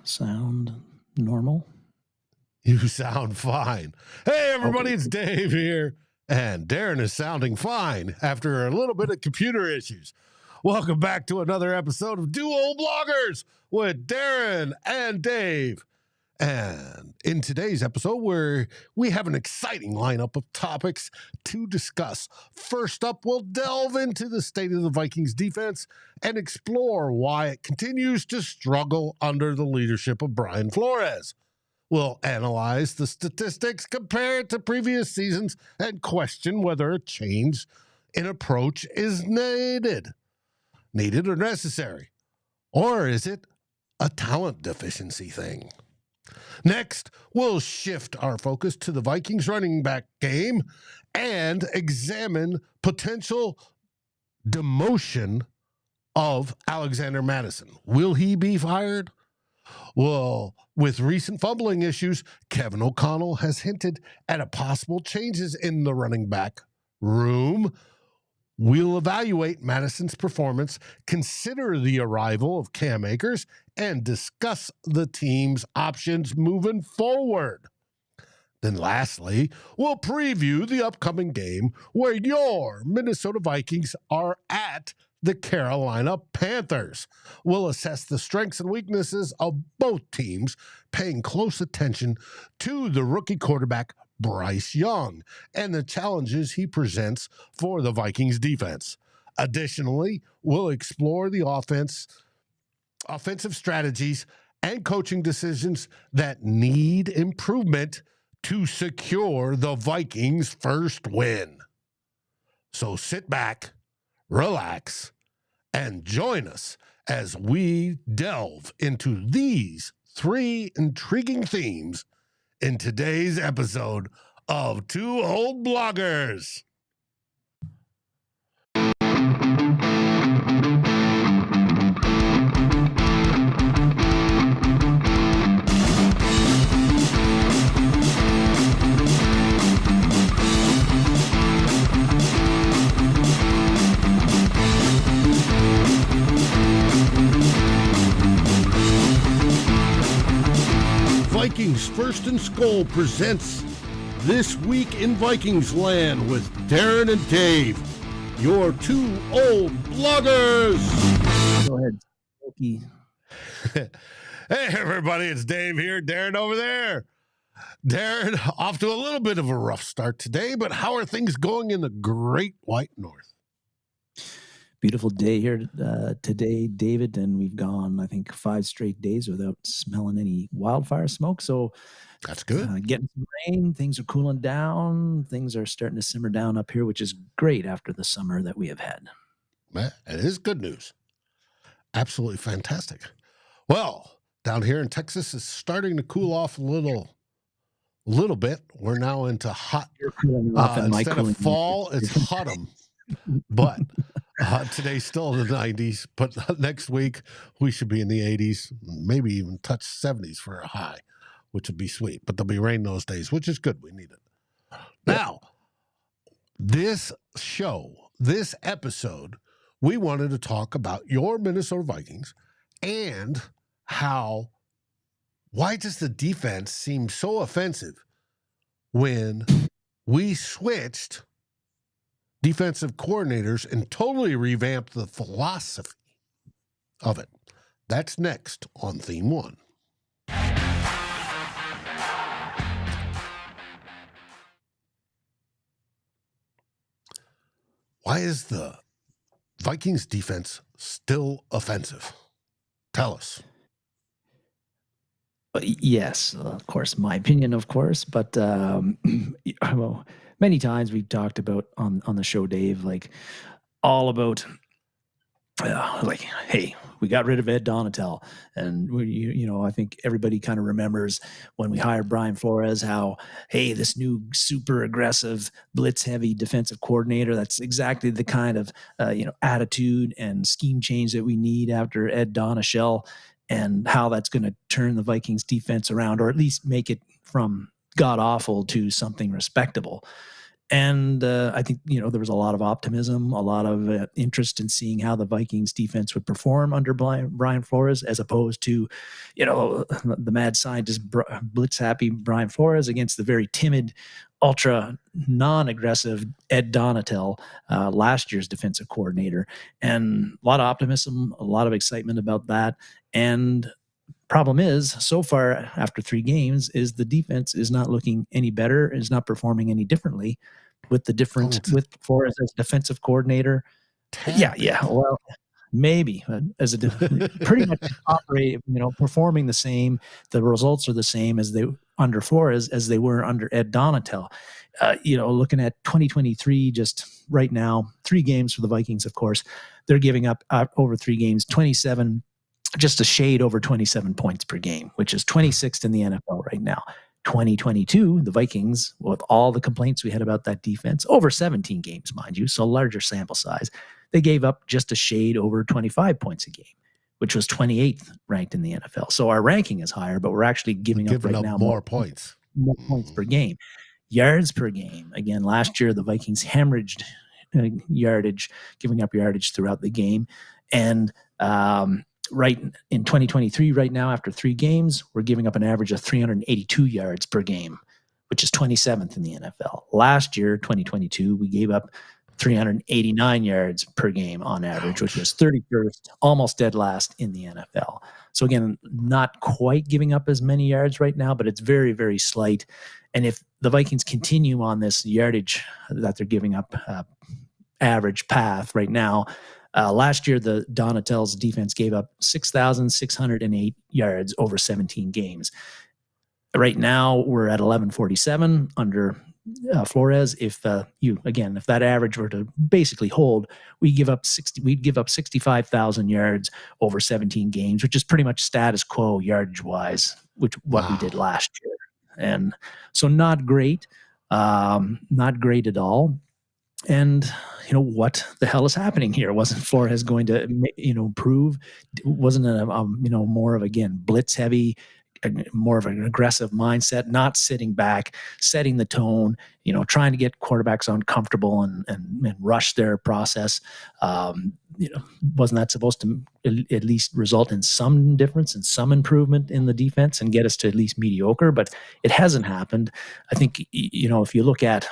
Sound normal? You sound fine. Hey, everybody, it's Dave here. And Darren is sounding fine after a little bit of computer issues. Welcome back to another episode of Duo Bloggers with Darren and Dave. And in today's episode, we have an exciting lineup of topics to discuss. First up, we'll delve into the state of the Vikings defense and explore why it continues to struggle under the leadership of Brian Flores. We'll analyze the statistics, compare it to previous seasons, and question whether a change in approach is needed or necessary. Or is it a talent deficiency thing? Next, we'll shift our focus to the Vikings running back game and examine potential demotion of Alexander Mattison. Will he be fired? Well, with recent fumbling issues, Kevin O'Connell has hinted at possible changes in the running back room. We'll evaluate Mattison's performance, consider the arrival of Cam Akers, and discuss the team's options moving forward. Then lastly, we'll preview the upcoming game where your Minnesota Vikings are at the Carolina Panthers. We'll assess the strengths and weaknesses of both teams, paying close attention to the rookie quarterback Bryce Young and the challenges he presents for the Vikings defense. Additionally, we'll explore the offensive strategies and coaching decisions that need improvement to secure the Vikings' first win. So sit back, relax, and join us as we delve into these three intriguing themes in today's episode of Two Old Bloggers. Vikings First and SKOL presents This Week in Vikings Land with Darren and Dave, your two old bloggers. Go ahead, Smokey. Hey, everybody, it's Dave here, Darren over there. Darren, off to a little bit of a rough start today, but how are things going in the Great White North? Beautiful day here today, David, and we've gone, I think, 5 straight days without smelling any wildfire smoke. So that's good. Getting some rain, things are cooling down, things are starting to simmer down up here, which is great after the summer that we have had. It is good news. Absolutely fantastic. Well, down here in Texas, it's starting to cool off a little bit. We're now into hot. Instead of fall, it's autumn. But today's still in the 90s, but next week we should be in the 80s, maybe even touch 70s for a high, which would be sweet. But there'll be rain those days, which is good. We need it. Now, this episode, we wanted to talk about your Minnesota Vikings and why does the defense seem so offensive when we switched defensive coordinators and totally revamped the philosophy of it. That's next on Theme 1. Why is the Vikings defense still offensive? Tell us. Yes, of course, my opinion, of course, but well, many times we've talked about on the show, Dave, like all about hey, we got rid of Ed Donatel, and I think everybody kind of remembers when we hired Brian Flores, how, hey, this new super aggressive blitz heavy defensive coordinator, that's exactly the kind of attitude and scheme change that we need after Ed Donatel, and how that's going to turn the Vikings defense around, or at least make it from god awful to something respectable. And I think, there was a lot of optimism, a lot of interest in seeing how the Vikings defense would perform under Brian Flores, as opposed to, the mad scientist blitz happy Brian Flores against the very timid, ultra non-aggressive Ed Donatel, last year's defensive coordinator. And a lot of optimism, a lot of excitement about that. And problem is, so far after 3 games, is the defense is not looking any better, is not performing any differently with with Flores as defensive coordinator. Yeah. Well, maybe as pretty much operate, performing the same. The results are the same as they under Flores as they were under Ed Donatel. Looking at 2023, just right now, 3 games for the Vikings. Of course, they're giving up over 3 games, 27. Just a shade over 27 points per game, which is 26th in the NFL right now. 2022, the Vikings, with all the complaints we had about that defense, over 17 games, mind you, so larger sample size, they gave up just a shade over 25 points a game, which was 28th ranked in the NFL. So our ranking is higher, but we're actually giving up right now more points. More points per game. Yards per game. Again, last year, the Vikings hemorrhaged yardage, giving up yardage throughout the game. And right in 2023, right now, after 3 games, we're giving up an average of 382 yards per game, which is 27th in the NFL. Last year, 2022, we gave up 389 yards per game on average, which was 31st, almost dead last in the NFL. So again, not quite giving up as many yards right now, but it's very, very slight. And if the Vikings continue on this yardage that they're giving up average path right now, last year, the Donatel's defense gave up 6,608 yards over 17 games. Right now, we're at 1147 under Flores. If that average were to basically hold, we'd give up 65,000 yards over 17 games, which is pretty much status quo yardage wise, we did last year. And so not great at all. And what the hell is happening here? Wasn't Flores going to improve? Wasn't it more of, again, blitz heavy, more of an aggressive mindset, not sitting back, setting the tone, trying to get quarterbacks uncomfortable and rush their process? Wasn't that supposed to at least result in some difference and some improvement in the defense and get us to at least mediocre? But it hasn't happened. I think, if you look at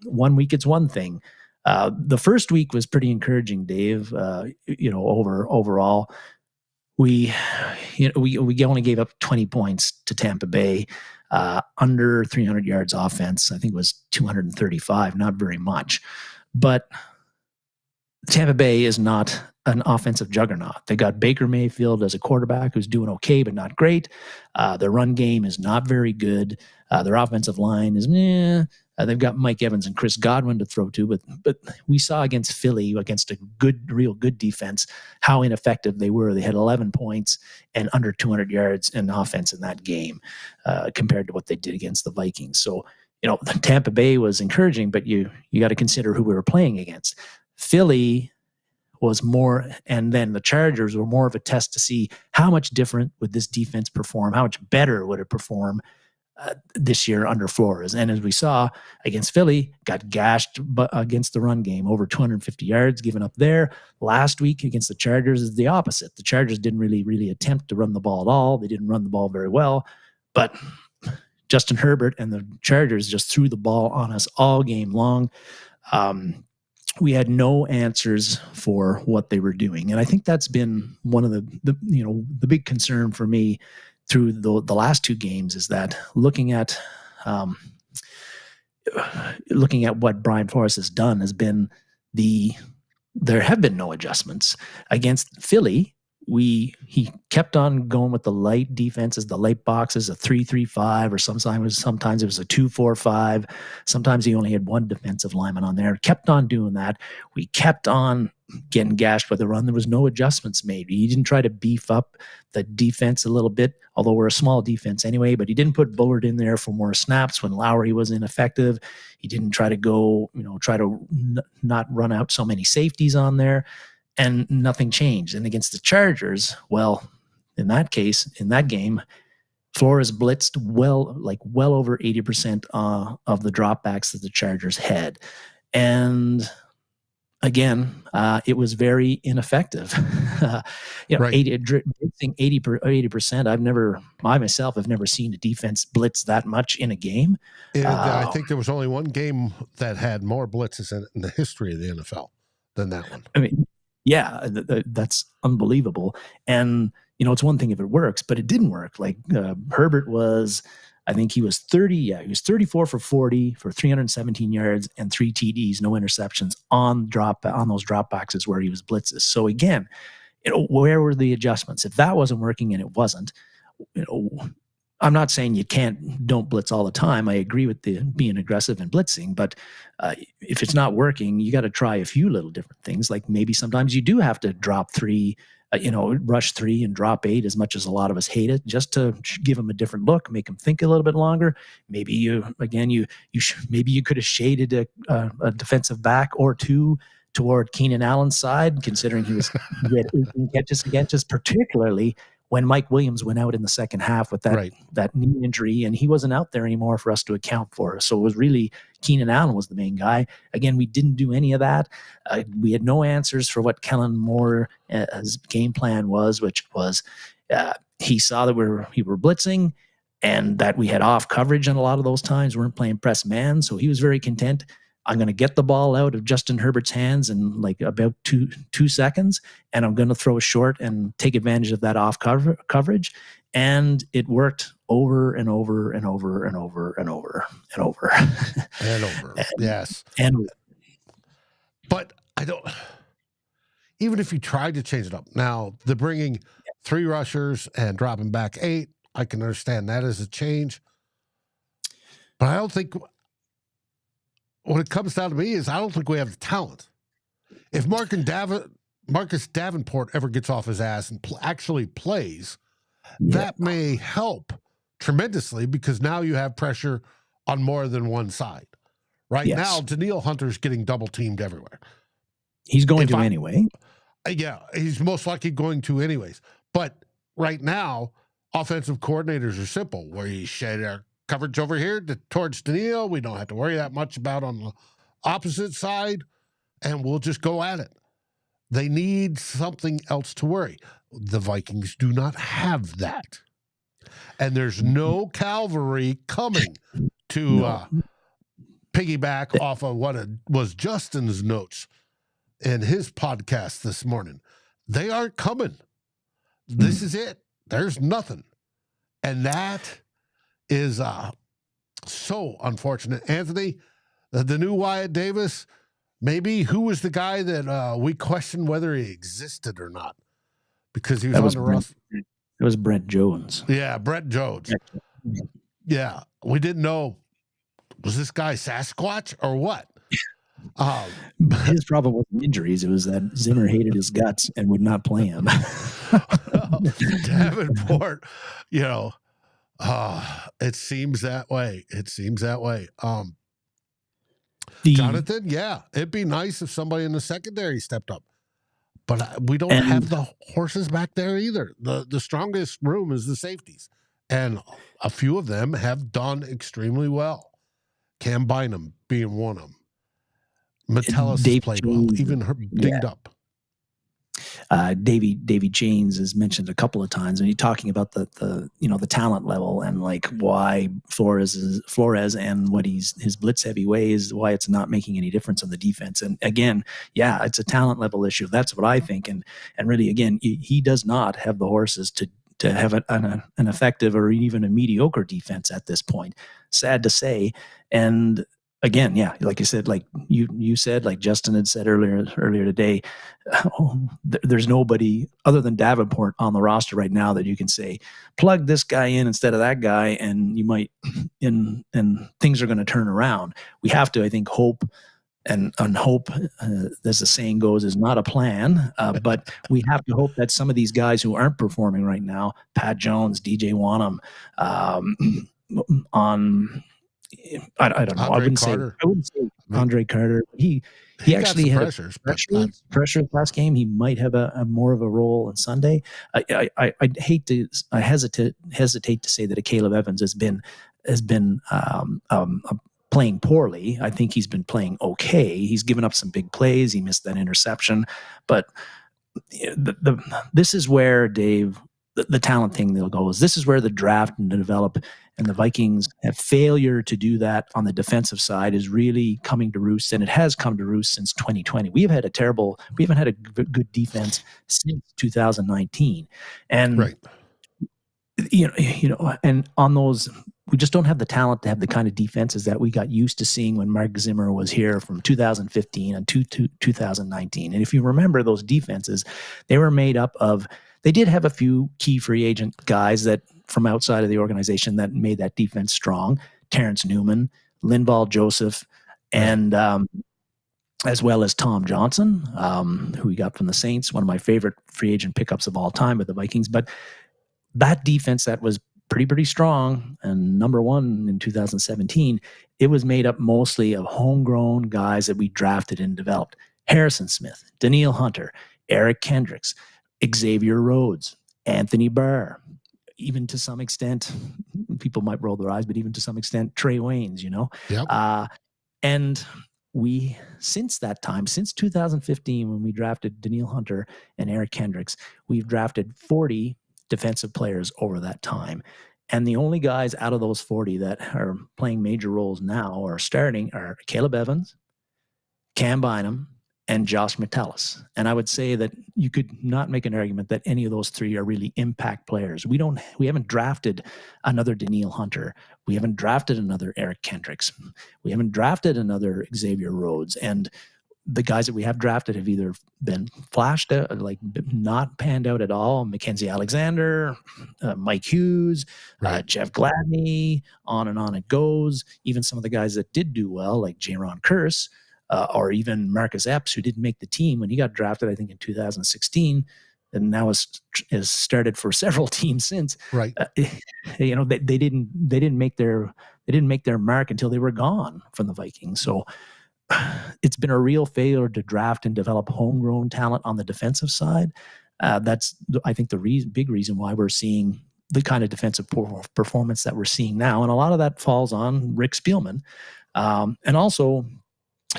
1 week, it's one thing. The first week was pretty encouraging, Dave. Overall, we only gave up 20 points to Tampa Bay, under 300 yards offense. I think it was 235, not very much. But Tampa Bay is not an offensive juggernaut. They got Baker Mayfield as a quarterback who's doing okay, but not great. Their run game is not very good. Their offensive line is meh. They've got Mike Evans and Chris Godwin to throw to, but we saw against Philly, against a real good defense, how ineffective they were. They had 11 points and under 200 yards in offense in that game, compared to what they did against the Vikings. So, Tampa Bay was encouraging, but you got to consider who we were playing against. Philly was more, and then the Chargers were more of a test to see how much different would this defense perform, how much better would it perform this year under Flores. And as we saw against Philly, got gashed against the run game, over 250 yards given up there. Last week against the Chargers is the opposite. The Chargers didn't really attempt to run the ball at all. They didn't run the ball very well, but Justin Herbert and the Chargers just threw the ball on us all game long. We had no answers for what they were doing. And I think that's been one of the big concern for me through the last 2 games, is that looking at what Brian Flores has done has been there have been no adjustments. Against Philly, he kept on going with the light defenses, the light boxes, a 3-3-5, or sometimes it was a 2-4-5. Sometimes he only had one defensive lineman on there. Kept on doing that. We kept on getting gashed by the run. There was no adjustments made. He didn't try to beef up the defense a little bit, although we're a small defense anyway, but he didn't put Bullard in there for more snaps when Lowry was ineffective. He didn't try to not run out so many safeties on there. And nothing changed. And against the Chargers, well, in that case, in that game, Flores blitzed well over 80% of the dropbacks that the Chargers had. And again, it was very ineffective. Right. 80%. I myself have never seen a defense blitz that much in a game. I think there was only one game that had more blitzes in the history of the NFL than that one. I mean, yeah, that's unbelievable. And, it's one thing if it works, but it didn't work. Like Herbert was, I think he was 34 for 40 for 317 yards and 3 TDs, no interceptions on those drop boxes where he was blitzes. So again, where were the adjustments? If that wasn't working, and it wasn't, I'm not saying don't blitz all the time. I agree with being aggressive and blitzing, but if it's not working, you got to try a few little different things. Like maybe sometimes you do have to drop 3, rush 3 and drop 8, as much as a lot of us hate it, just to give them a different look, make them think a little bit longer. Maybe maybe you could have shaded a defensive back or two toward Keenan Allen's side, considering he had 18 catches against us, particularly when Mike Williams went out in the second half with that knee injury, and he wasn't out there anymore for us to account for. So it was really Keenan Allen was the main guy. Again, we didn't do any of that. We had no answers for what Kellen Moore's game plan was, which was he saw that we were blitzing and that we had off coverage in a lot of those times. We weren't playing press man, so he was very content. I'm going to get the ball out of Justin Herbert's hands in like about two seconds, and I'm going to throw a short and take advantage of that off coverage. And it worked over and over and over and over and over and over. And over, yes. But I don't, even if you tried to change it up, now the bringing 3 rushers and dropping back 8, I can understand that as a change. But I don't think, what it comes down to me is I don't think we have the talent. If Marcus Davenport ever gets off his ass and actually plays, that may help tremendously, because now you have pressure on more than one side. Right now, Danielle Hunter's getting double teamed everywhere. He's going to anyway. Yeah, he's most likely going to anyways. But right now, offensive coordinators are simple, where you shade our coverage over here towards Danielle. We don't have to worry that much about on the opposite side, and we'll just go at it. They need something else to worry. The Vikings do not have that. And there's no cavalry coming to piggyback off of what was Justin's notes in his podcast this morning. They aren't coming. This is it. There's nothing. And that is so unfortunate. Anthony, the new Wyatt Davis, maybe who was the guy that we questioned whether he existed or not? Because he was on the roster. It was Brett Jones. Yeah, Brett Jones. Yeah, we didn't know, was this guy Sasquatch or what? His problem wasn't injuries. It was that Zimmer hated his guts and would not play him. Davenport, it seems that way. Jonathan, yeah, it'd be nice if somebody in the secondary stepped up. But we don't have the horses back there either. The strongest room is the safeties. And a few of them have done extremely well. Cam Bynum being one of them. Metellus has played well, even dinged up. Davy James is mentioned a couple of times, and he's talking about the talent level and like why Flores and what his blitz heavy ways, why it's not making any difference on the defense. And again, it's a talent level issue. That's what I think. And really, again, he does not have the horses to have an effective or even a mediocre defense at this point. Sad to say. And again, like you said, like you said, like Justin had said earlier today, there's nobody other than Davenport on the roster right now that you can say, plug this guy in instead of that guy, and you might, and things are going to turn around. We have to, I think, hope. And hope, as the saying goes, is not a plan. But we have to hope that some of these guys who aren't performing right now, Pat Jones, DJ Wanham, I don't know. Andre Carter. I wouldn't say Andre Carter. He He got actually some had pressures, but not, pressure last game. He might have a more of a role on Sunday. I hesitate to say that a Caleb Evans has been playing poorly. I think he's been playing okay. He's given up some big plays. He missed that interception, but this is where, Dave, the talent thing they'll go is this is where the draft and the develop, and the Vikings have failure to do that on the defensive side is really coming to roost, and it has come to roost since 2020. We haven't had a good defense since 2019, and right. And on those, we just don't have the talent to have the kind of defenses that we got used to seeing when Mark Zimmer was here from 2015 and to 2019. And if you remember those defenses, they were made up of, they did have a few key free agent guys that from outside of the organization that made that defense strong. Terrence Newman, Linval Joseph, and as well as Tom Johnson, who we got from the Saints, one of my favorite free agent pickups of all time with the Vikings. But that defense that was pretty strong and number one in 2017, it was made up mostly of homegrown guys that we drafted and developed. Harrison Smith, Daniil Hunter, Eric Kendricks, Xavier Rhodes, Anthony Barr, even to some extent, people might roll their eyes, but even to some extent, Trey Waynes, Yep. And we, since that time, since 2015, when we drafted Daniil Hunter and Eric Kendricks, we've drafted 40 defensive players over that time. And the only guys out of those 40 that are playing major roles now or starting are Caleb Evans, Cam Bynum, and Josh Metellus. And I would say that you could not make an argument that any of those three are really impact players. We haven't drafted another Daniil Hunter. We haven't drafted another Eric Kendricks. We haven't drafted another Xavier Rhodes. And the guys that we have drafted have either been flashed out, like not panned out at all. Mackenzie Alexander, Mike Hughes, Jeff Gladney, on and on it goes. Even some of the guys that did do well, like Jaron Kearse, or even Marcus Epps, who didn't make the team when he got drafted, I think in 2016, and now has started for several teams since. Right. They didn't make their mark until they were gone from the Vikings. So it's been a real failure to draft and develop homegrown talent on the defensive side. That's, I think, the big reason why we're seeing the kind of defensive performance that we're seeing now. And a lot of that falls on Rick Spielman. And also,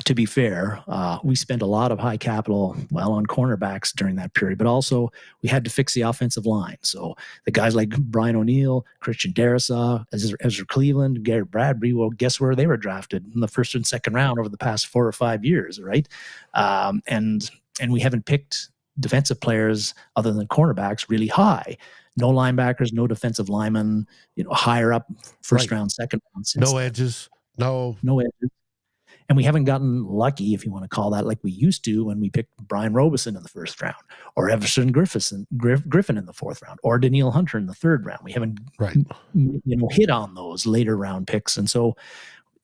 to be fair, we spent a lot of high capital, on cornerbacks during that period, but also we had to fix the offensive line. So the guys like Brian O'Neill, Christian Darrisaw, Ezra Cleveland, Garrett Bradbury, well, guess where they were drafted? In the first and second round over the past 4 or 5 years, right? And we haven't picked defensive players other than cornerbacks really high. No linebackers, no defensive linemen, higher up first round, second round. No edges. No edges. And we haven't gotten lucky, if you want to call that, like we used to when we picked Brian Robeson in the first round, or Everson Griffin in the fourth round, or Daniil Hunter in the third round. We haven't, hit on those later round picks. And so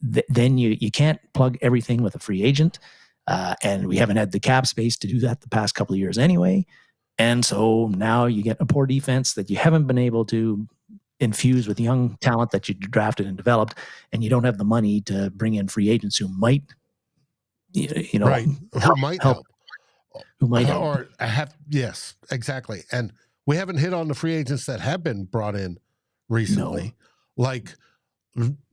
then you can't plug everything with a free agent. And we haven't had the cap space to do that the past couple of years anyway. And so now you get a poor defense that you haven't been able to infused with young talent that you drafted and developed, and you don't have the money to bring in free agents who might, who might help. Who might help. Or yes, exactly. And we haven't hit on the free agents that have been brought in recently, like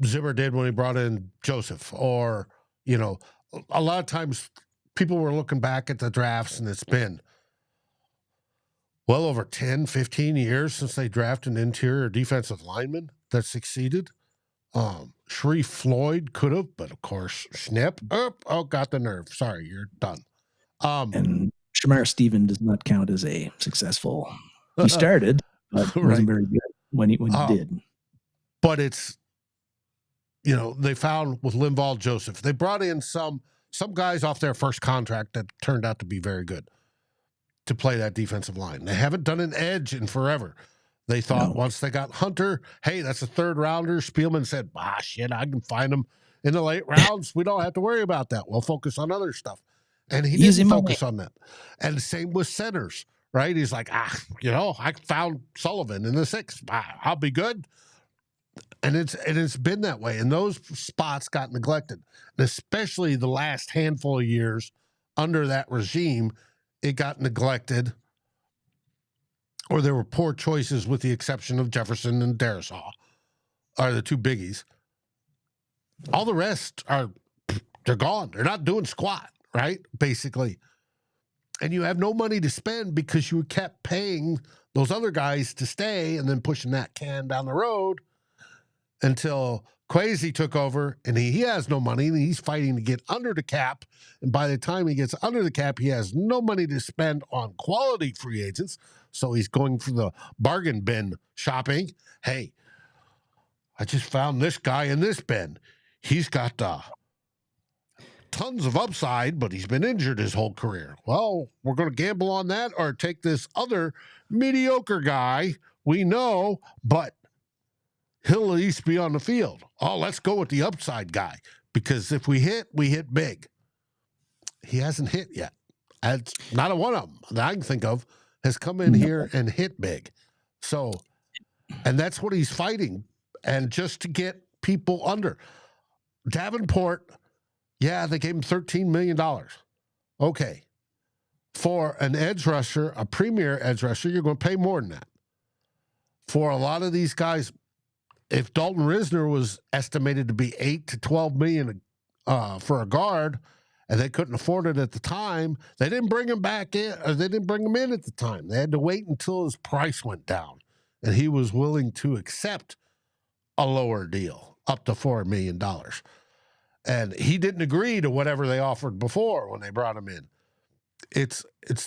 Zimmer did when he brought in Joseph, or, a lot of times people were looking back at the drafts, and it's been well over 10, 15 years since they drafted an interior defensive lineman that succeeded. Sharif Floyd could have, but of course, snip. Got the nerve. Sorry, you're done. And Shamar Stephen does not count as a successful. He started, but wasn't very good when he did. But it's, they found with Linval Joseph, they brought in some guys off their first contract that turned out to be very good to play that defensive line. They haven't done an edge in forever. They thought once they got Hunter, hey, that's a third rounder. Spielman said, shit, I can find him in the late rounds. We don't have to worry about that. We'll focus on other stuff. And he didn't focus on that. And the same with centers, right? He's like, I found Sullivan in the sixth. I'll be good. And it's been that way. And those spots got neglected. And especially the last handful of years under that regime, it got neglected. Or there were poor choices, with the exception of Jefferson and Darisaw, are the two biggies. All the rest they're gone. They're not doing squat, right? Basically. And you have no money to spend because you kept paying those other guys to stay and then pushing that can down the road until Kwesi took over, and he has no money, and he's fighting to get under the cap. And by the time he gets under the cap, he has no money to spend on quality free agents. So he's going for the bargain bin shopping. Hey, I just found this guy in this bin. He's got tons of upside, but he's been injured his whole career. Well, we're going to gamble on that or take this other mediocre guy we know, but he'll at least be on the field. Oh, let's go with the upside guy, because if we hit big. He hasn't hit yet. And not a one of them that I can think of has come in here and hit big. So, and that's what he's fighting. And just to get people under. Davenport, yeah, they gave him $13 million. Okay. For an edge rusher, a premier edge rusher, you're going to pay more than that. For a lot of these guys, if Dalton Risner was estimated to be $8 to $12 million for a guard, and they couldn't afford it at the time, they didn't bring him back in, or they didn't bring him in at the time. They had to wait until his price went down, and he was willing to accept a lower deal, up to $4 million. And he didn't agree to whatever they offered before when they brought him in. It's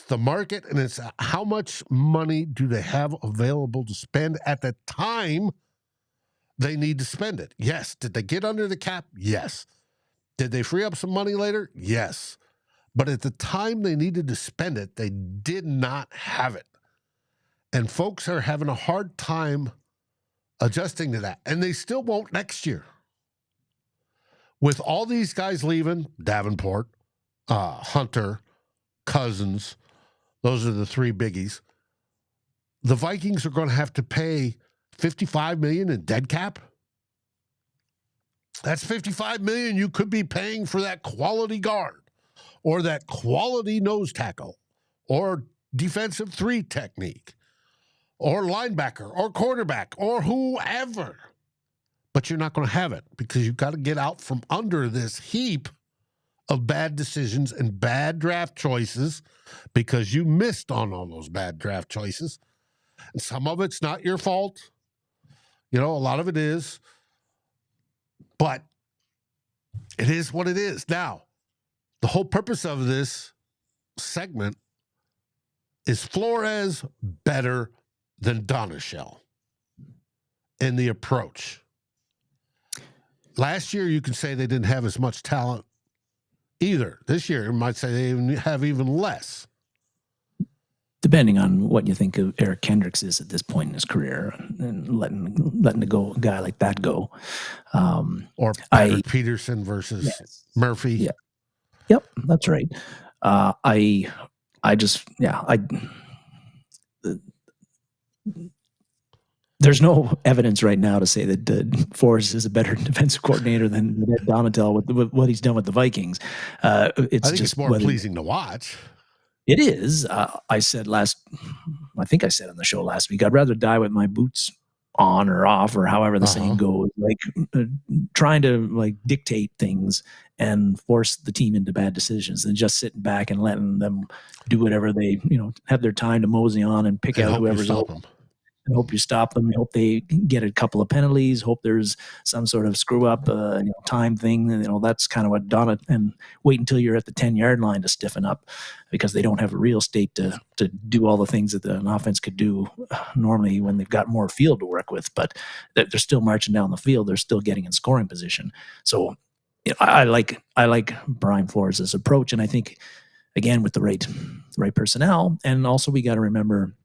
the market, and it's how much money do they have available to spend at the time they need to spend it. Yes. Did they get under the cap? Yes. Did they free up some money later? Yes. But at the time they needed to spend it, they did not have it. And folks are having a hard time adjusting to that. And they still won't next year. With all these guys leaving, Davenport, Hunter, Cousins, those are the three biggies. The Vikings are going to have to pay $55 million in dead cap. That's $55 million you could be paying for that quality guard or that quality nose tackle or defensive three technique or linebacker or quarterback or whoever. But you're not going to have it because you've got to get out from under this heap of bad decisions and bad draft choices because you missed on all those bad draft choices. And some of it's not your fault. You know, a lot of it is. But it is what it is. Now, the whole purpose of this segment is Flores better than Donachelle in the approach. Last year, you could say they didn't have as much talent either. This year, you might say they have even less. Depending on what you think of Eric Kendricks is at this point in his career, and letting a guy like that go, or Patrick Peterson versus Murphy. Yeah, yep, that's right. There's no evidence right now to say that Forrest is a better defensive coordinator than Donatell with what he's done with the Vikings. I think it's more pleasing to watch. It is. I think I said on the show last week, I'd rather die with my boots on or off, or however the saying goes, like trying to dictate things and force the team into bad decisions than just sitting back and letting them do whatever they, have their time to mosey on and pick out whoever's open. I hope you stop them. I hope they get a couple of penalties. Hope there's some sort of screw up, time thing. That's kind of what Donna, and wait until you're at the 10-yard line to stiffen up, because they don't have a real estate to do all the things that an offense could do normally when they've got more field to work with. But they're still marching down the field. They're still getting in scoring position. So I like Brian Flores' approach, and I think again with the right personnel, and also we got to remember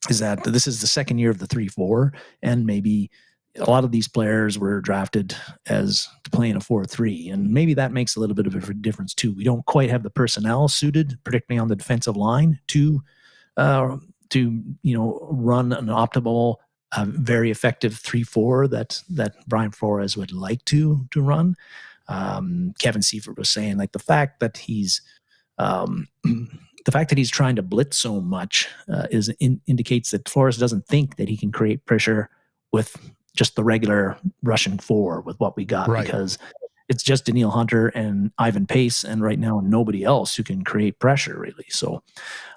is that this is the second year of the 3-4, and maybe a lot of these players were drafted as to play in a 4-3, and maybe that makes a little bit of a difference too. We don't quite have the personnel suited, particularly on the defensive line, to run an optimal a very effective 3-4 that Brian Flores would like to run. Kevin Seifert was saying, like, the fact that he's trying to blitz so much indicates that Flores doesn't think that he can create pressure with just the regular Russian 4 with what we got, Right. because it's just Daniil Hunter and Ivan Pace, and right now nobody else who can create pressure, really. So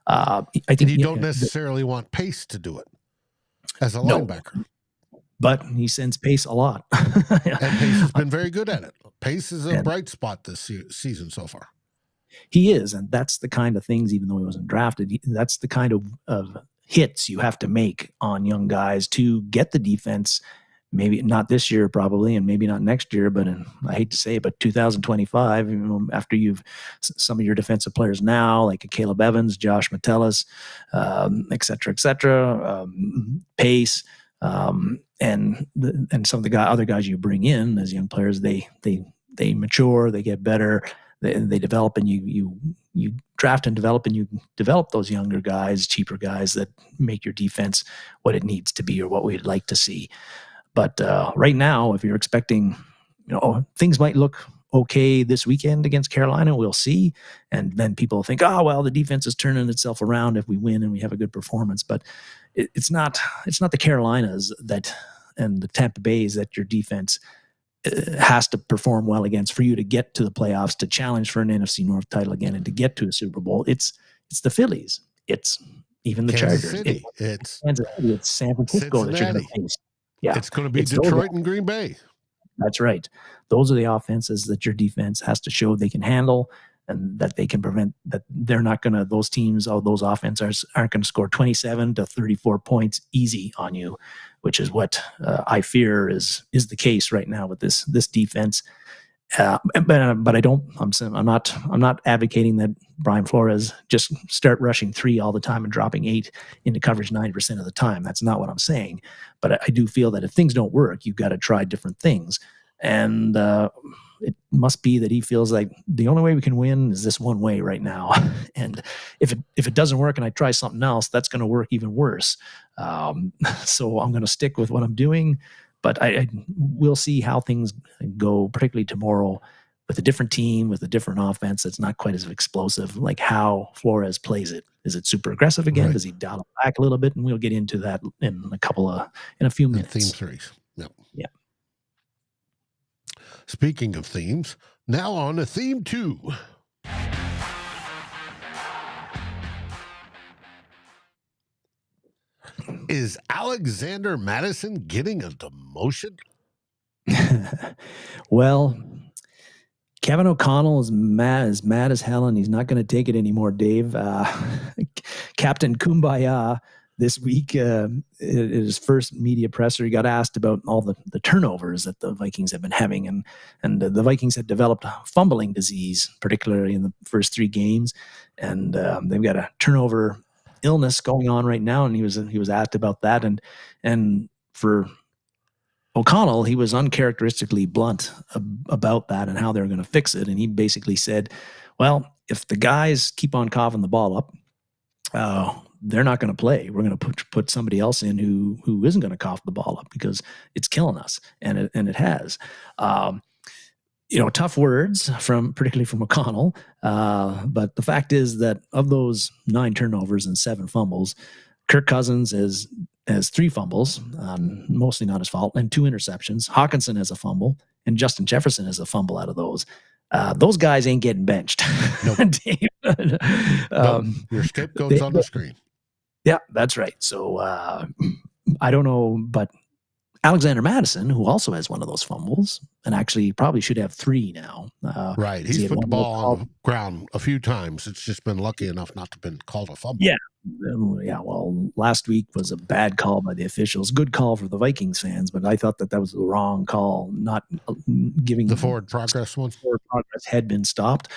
I think you don't necessarily want Pace to do it as a linebacker. But he sends Pace a lot. And Pace has been very good at it. Pace is a bright spot this season so far. He is, and that's the kind of things, even though he wasn't drafted, that's the kind of hits you have to make on young guys to get the defense. Maybe not this year, probably, and maybe not next year, but I hate to say it, but 2025, after you've some of your defensive players now, like Caleb Evans, Josh Metellus, et cetera, Pace, and some of the other guys you bring in as young players, they mature, they get better, they develop, and you draft and develop, and you develop those younger guys, cheaper guys that make your defense what it needs to be or what we'd like to see. But right now, if you're expecting, things might look okay this weekend against Carolina, we'll see. And then people think, oh, well, the defense is turning itself around if we win and we have a good performance. But it's not the Carolinas and the Tampa Bays that your defense has to perform well against for you to get to the playoffs, to challenge for an NFC North title again, and to get to a Super Bowl. It's the Phillies. It's even the Kansas Chargers. City. It's Kansas City. It's San Francisco that you're going to face. Yeah, it's going to be Detroit and Green Bay. That's right. Those are the offenses that your defense has to show they can handle, and that they can prevent, that they're not going to, those teams, those offenses aren't going to score 27 to 34 points easy on you, which is what I fear is the case right now with this defense. But I'm not advocating that Brian Flores just start rushing 3 all the time and dropping 8 into coverage 90% of the time. That's not what I'm saying. But I do feel that if things don't work, you've got to try different things. And it must be that he feels like the only way we can win is this one way right now. And if it doesn't work and I try something else, that's going to work even worse. So I'm going to stick with what I'm doing. But I will see how things go, particularly tomorrow, with a different team, with a different offense that's not quite as explosive, like how Flores plays it. Is it super aggressive again? Right. Does he dial it back a little bit? And we'll get into that in a few minutes. Theme 3. Yep. Yeah. Speaking of themes, now on to theme 2. Is Alexander Mattison getting a demotion? Well, Kevin O'Connell is mad as hell, and he's not going to take it anymore, Dave. Captain Kumbaya this week, in his first media presser, he got asked about all the turnovers that the Vikings have been having, and the Vikings had developed a fumbling disease, particularly in the first 3 games, and they've got a turnover illness going on right now, and he was asked about that, and for O'Connell, he was uncharacteristically blunt about that and how they're going to fix it, and he basically said, well, if the guys keep on coughing the ball up, they're not going to play. We're going to put somebody else in who isn't going to cough the ball up, because it's killing us, and it has. Tough words particularly from O'Connell. But the fact is that of those 9 turnovers and 7 fumbles, Kirk Cousins has 3 fumbles, mostly not his fault, and 2 interceptions. Hawkinson has a fumble, and Justin Jefferson has a fumble out of those. Those guys ain't getting benched. Nope. Your scapegoat's on the screen. Yeah, that's right. So I don't know, but Alexander Mattison, who also has one of those fumbles, and actually probably should have 3 now. Right. He's put the ball on the ground a few times. It's just been lucky enough not to have been called a fumble. Yeah. Yeah. Well, last week was a bad call by the officials. Good call for the Vikings fans, but I thought that was the wrong call, not giving the forward progress one. Forward progress had been stopped.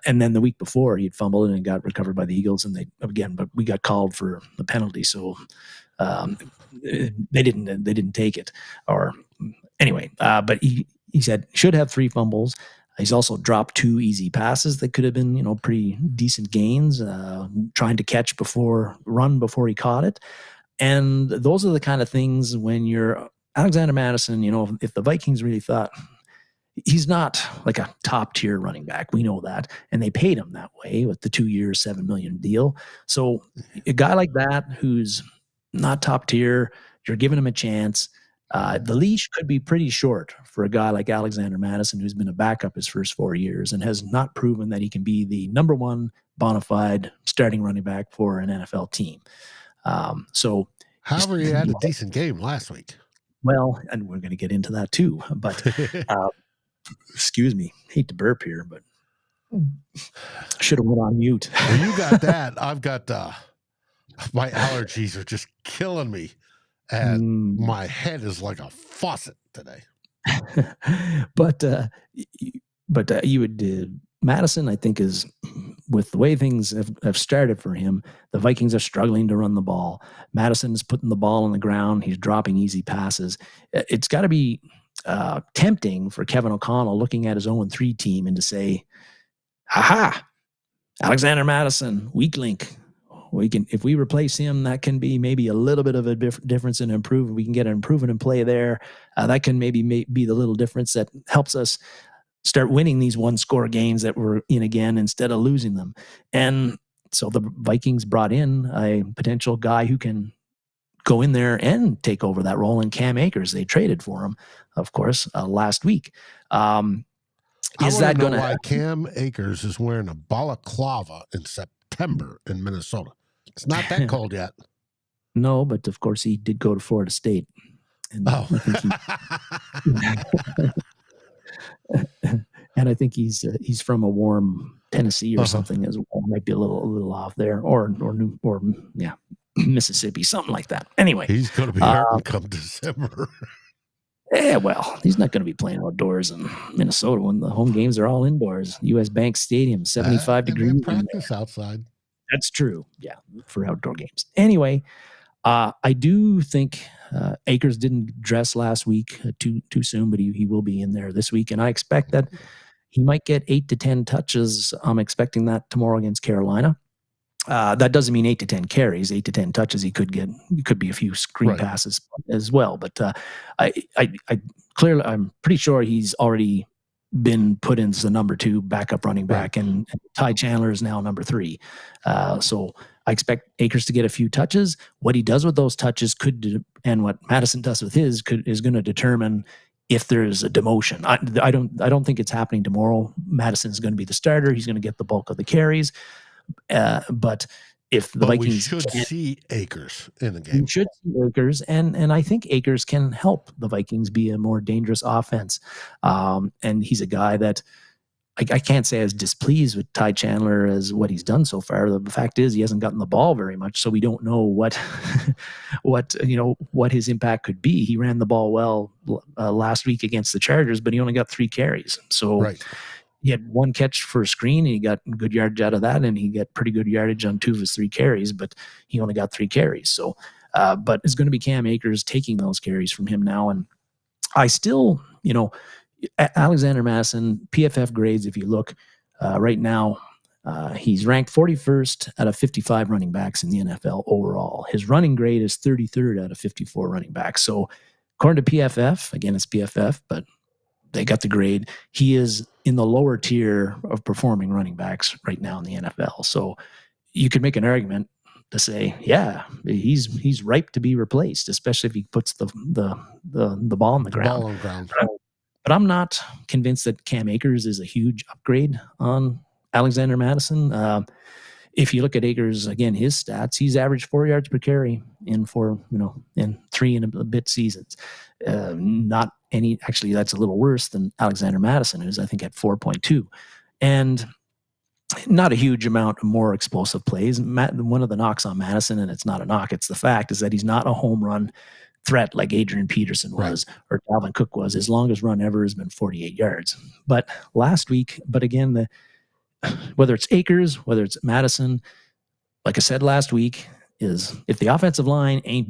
And then the week before, he'd fumbled and it got recovered by the Eagles. And but we got called for the penalty. So they didn't take it, or anyway, but he said should have 3 fumbles. He's also dropped 2 easy passes that could have been, pretty decent gains, trying to run before he caught it. And those are the kind of things when you're Alexander Mattison, if the Vikings really thought he's not like a top tier running back, we know that. And they paid him that way with the 2 years, $7 million deal. So a guy like that, who's not top tier, you're giving him a chance. The leash could be pretty short for a guy like Alexander Mattison, who's been a backup his first 4 years and has not proven that he can be the number one bona fide starting running back for an NFL team. However, he had a decent game last week. Well, and we're going to get into that too. But excuse me, hate to burp here, but should have went on mute. Well, you got that. I've got my allergies are just killing me, and my head is like a faucet today. but you would Mattison, I think, is with the way things have started for him. The Vikings are struggling to run the ball. Mattison is putting the ball on the ground. He's dropping easy passes. It's got to be tempting for Kevin O'Connell, looking at his 0-3 team, and to say, "Aha, Alexander Mattison, weak link. If we replace him, that can be maybe a little bit of a difference in improvement. We can get an improvement in play there. That can maybe be the little difference that helps us start winning these one-score games that we're in again instead of losing them." And so the Vikings brought in a potential guy who can go in there and take over that role in Cam Akers. They traded for him, of course, last week. Is that going to why Cam Akers is wearing a balaclava in September in Minnesota? It's not that cold yet. No, but of course he did go to Florida State. And I think he's from a warm Tennessee or something as well. Might be a little off there, or Mississippi, something like that. Anyway, he's going to be hurting come December. Yeah, well, he's not going to be playing outdoors in Minnesota when the home games are all indoors. U.S. Bank Stadium, 75 degrees. Practice outside. That's true. Yeah, for outdoor games. Anyway, I do think Akers didn't dress last week too soon, but he will be in there this week, and I expect that he might get 8 to 10 touches. I'm expecting that tomorrow against Carolina. That doesn't mean 8 to 10 carries, 8 to 10 touches. He could get. It could be a few screen passes as well. But I clearly, I'm pretty sure he's already been put in as the number 2 backup running back, and Ty Chandler is now number 3. So I expect Akers to get a few touches. What he does with those touches and what Mattison does with his is going to determine if there's a demotion. I don't think it's happening tomorrow. Mattison is going to be the starter. He's going to get the bulk of the carries. But if the Vikings, we should see Akers in the game. We should see Akers, and I think Akers can help the Vikings be a more dangerous offense. And he's a guy that I can't say I was displeased with Ty Chandler as what he's done so far. The fact is he hasn't gotten the ball very much, so we don't know what his impact could be. He ran the ball well last week against the Chargers, but he only got 3 carries. So he had 1 catch for a screen, and he got good yardage out of that, and he got pretty good yardage on 2 of his 3 carries, but he only got 3 carries. So, but it's going to be Cam Akers taking those carries from him now. And I still, Alexander Mattison, PFF grades, if you look right now, he's ranked 41st out of 55 running backs in the NFL overall. His running grade is 33rd out of 54 running backs. So according to PFF, again, it's PFF, but they got the grade. He is in the lower tier of performing running backs right now in the NFL. So you could make an argument to say, yeah, he's ripe to be replaced, especially if he puts the ball on the ground. But I'm not convinced that Cam Akers is a huge upgrade on Alexander Mattison. If you look at Akers, again, his stats, he's averaged 4 yards per carry in 3 and a bit seasons. Not any, actually, that's a little worse than Alexander Mattison, who's I think at 4.2. And not a huge amount more explosive plays. One of the knocks on Mattison, and it's not a knock, it's the fact, is that he's not a home run threat like Adrian Peterson was or Dalvin Cook was. His longest run ever has been 48 yards. But again, whether it's Akers, whether it's Mattison, like I said last week, is if the offensive line ain't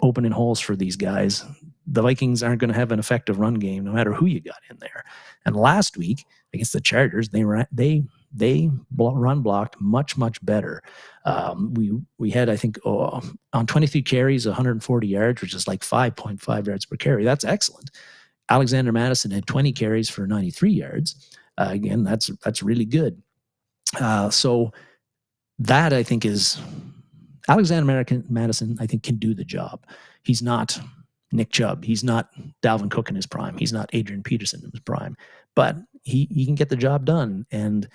opening holes for these guys, the Vikings aren't going to have an effective run game no matter who you got in there. And last week against the Chargers, they they run blocked much, much better. We had, I think, on 23 carries, 140 yards, which is like 5.5 yards per carry. That's excellent. Alexander Mattison had 20 carries for 93 yards. Again, that's really good. So that, I think, is Alexander Mattison, I think, can do the job. He's not Nick Chubb. He's not Dalvin Cook in his prime. He's not Adrian Peterson in his prime. But he can get the job done. And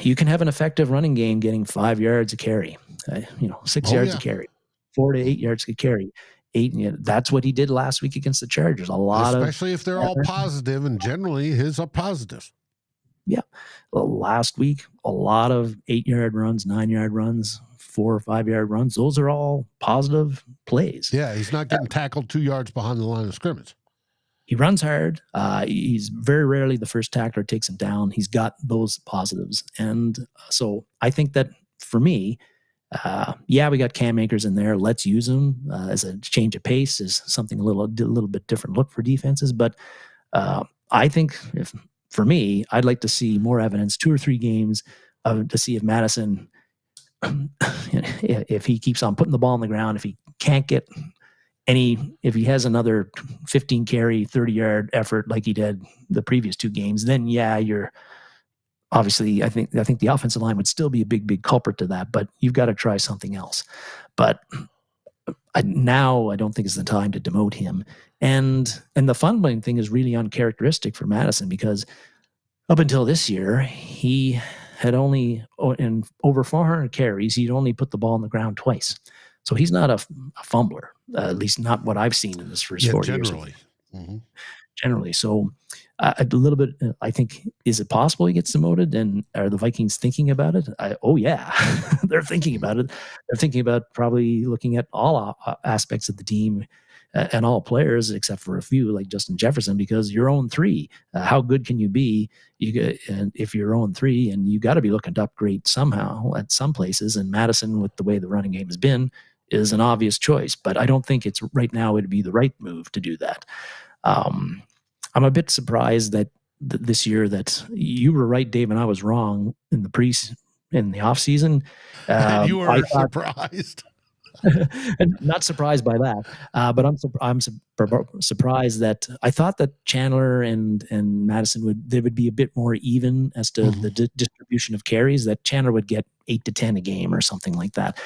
you can have an effective running game getting 5 yards a carry, 6 yards a carry, 4 to 8 yards a carry. That's what he did last week against the Chargers. Especially if they're all positive, and generally his are positive. Yeah. Last week, a lot of 8-yard runs, 9-yard runs, 4 or 5-yard runs. Those are all positive plays. Yeah, he's not getting tackled 2 yards behind the line of scrimmage. He runs hard. He's very rarely the first tackler takes him down. He's got those positives. And so I think that for me, we got Cam Akers in there. Let's use him as a change of pace, is something a little bit different look for defenses. But I think for me, I'd like to see more evidence, 2 or 3 games to see if Mattison, if he keeps on putting the ball on the ground, if he can't get if he has another 15 carry, 30-yard effort like he did the previous 2 games, then you're obviously, I think the offensive line would still be a big culprit to that, but you've got to try something else. But I don't think it's the time to demote him. And the fumbling thing is really uncharacteristic for Mattison, because up until this year, he had only, in over 400 carries, he'd only put the ball on the ground twice. So he's not a fumbler, at least not what I've seen in this first 4 years. Generally. Mm-hmm. Generally. So a little bit, I think, is it possible he gets demoted? And are the Vikings thinking about it? They're thinking about it. They're thinking about probably looking at all aspects of the team and all players, except for a few like Justin Jefferson, because you're 0-3. How good can you be? If you're 0-3, and you got to be looking to upgrade somehow at some places. And Mattison, with the way the running game has been, is an obvious choice. But I don't think it's right now it'd be the right move to do that. I'm a bit surprised that this year that you were right, Dave, and I was wrong in the off season. You were surprised. Not surprised by that, but I'm surprised that I thought that Chandler and Mattison would be a bit more even as to the distribution of carries. That Chandler would get 8 to 10 a game or something like that,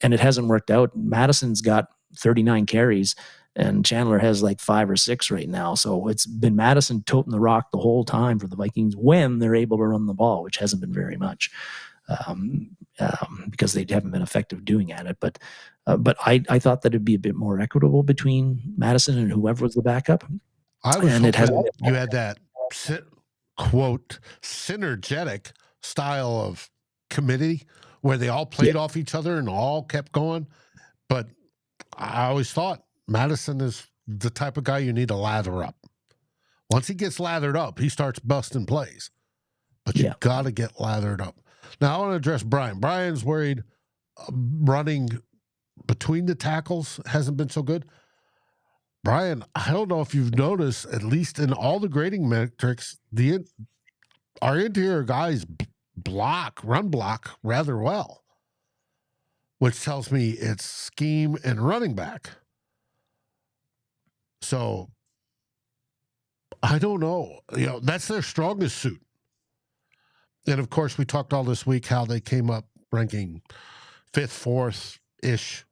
and it hasn't worked out. Madison's got 39 carries, and Chandler has like 5 or 6 right now. So it's been Mattison toting the rock the whole time for the Vikings when they're able to run the ball, which hasn't been very much. Because they haven't been effective doing at it. But I thought that it'd be a bit more equitable between Mattison and whoever was the backup. I was hoping you had that quote synergetic style of committee where they all played off each other and all kept going. But I always thought Mattison is the type of guy you need to lather up. Once he gets lathered up, he starts busting plays. But you got to get lathered up. Now, I want to address Brian. Brian's worried running between the tackles hasn't been so good. Brian, I don't know if you've noticed, at least in all the grading metrics, our interior guys run block rather well, which tells me it's scheme and running back. So, I don't know. That's their strongest suit. And, of course, we talked all this week how they came up ranking 5th, 4th-ish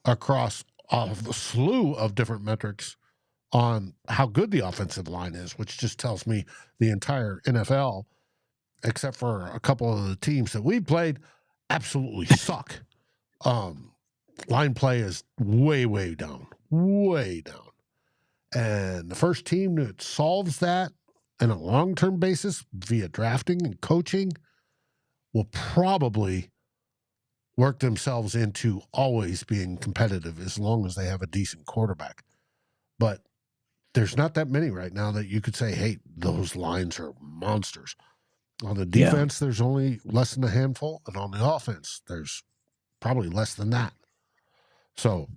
across a slew of different metrics on how good the offensive line is, which just tells me the entire NFL, except for a couple of the teams that we played, absolutely suck. Line play is way, way down. Way down. And the first team that solves that on a long-term basis via drafting and coaching will probably work themselves into always being competitive as long as they have a decent quarterback. But there's not that many right now that you could say, hey, those lines are monsters. On the defense, there's only less than a handful, and on the offense, there's probably less than that. So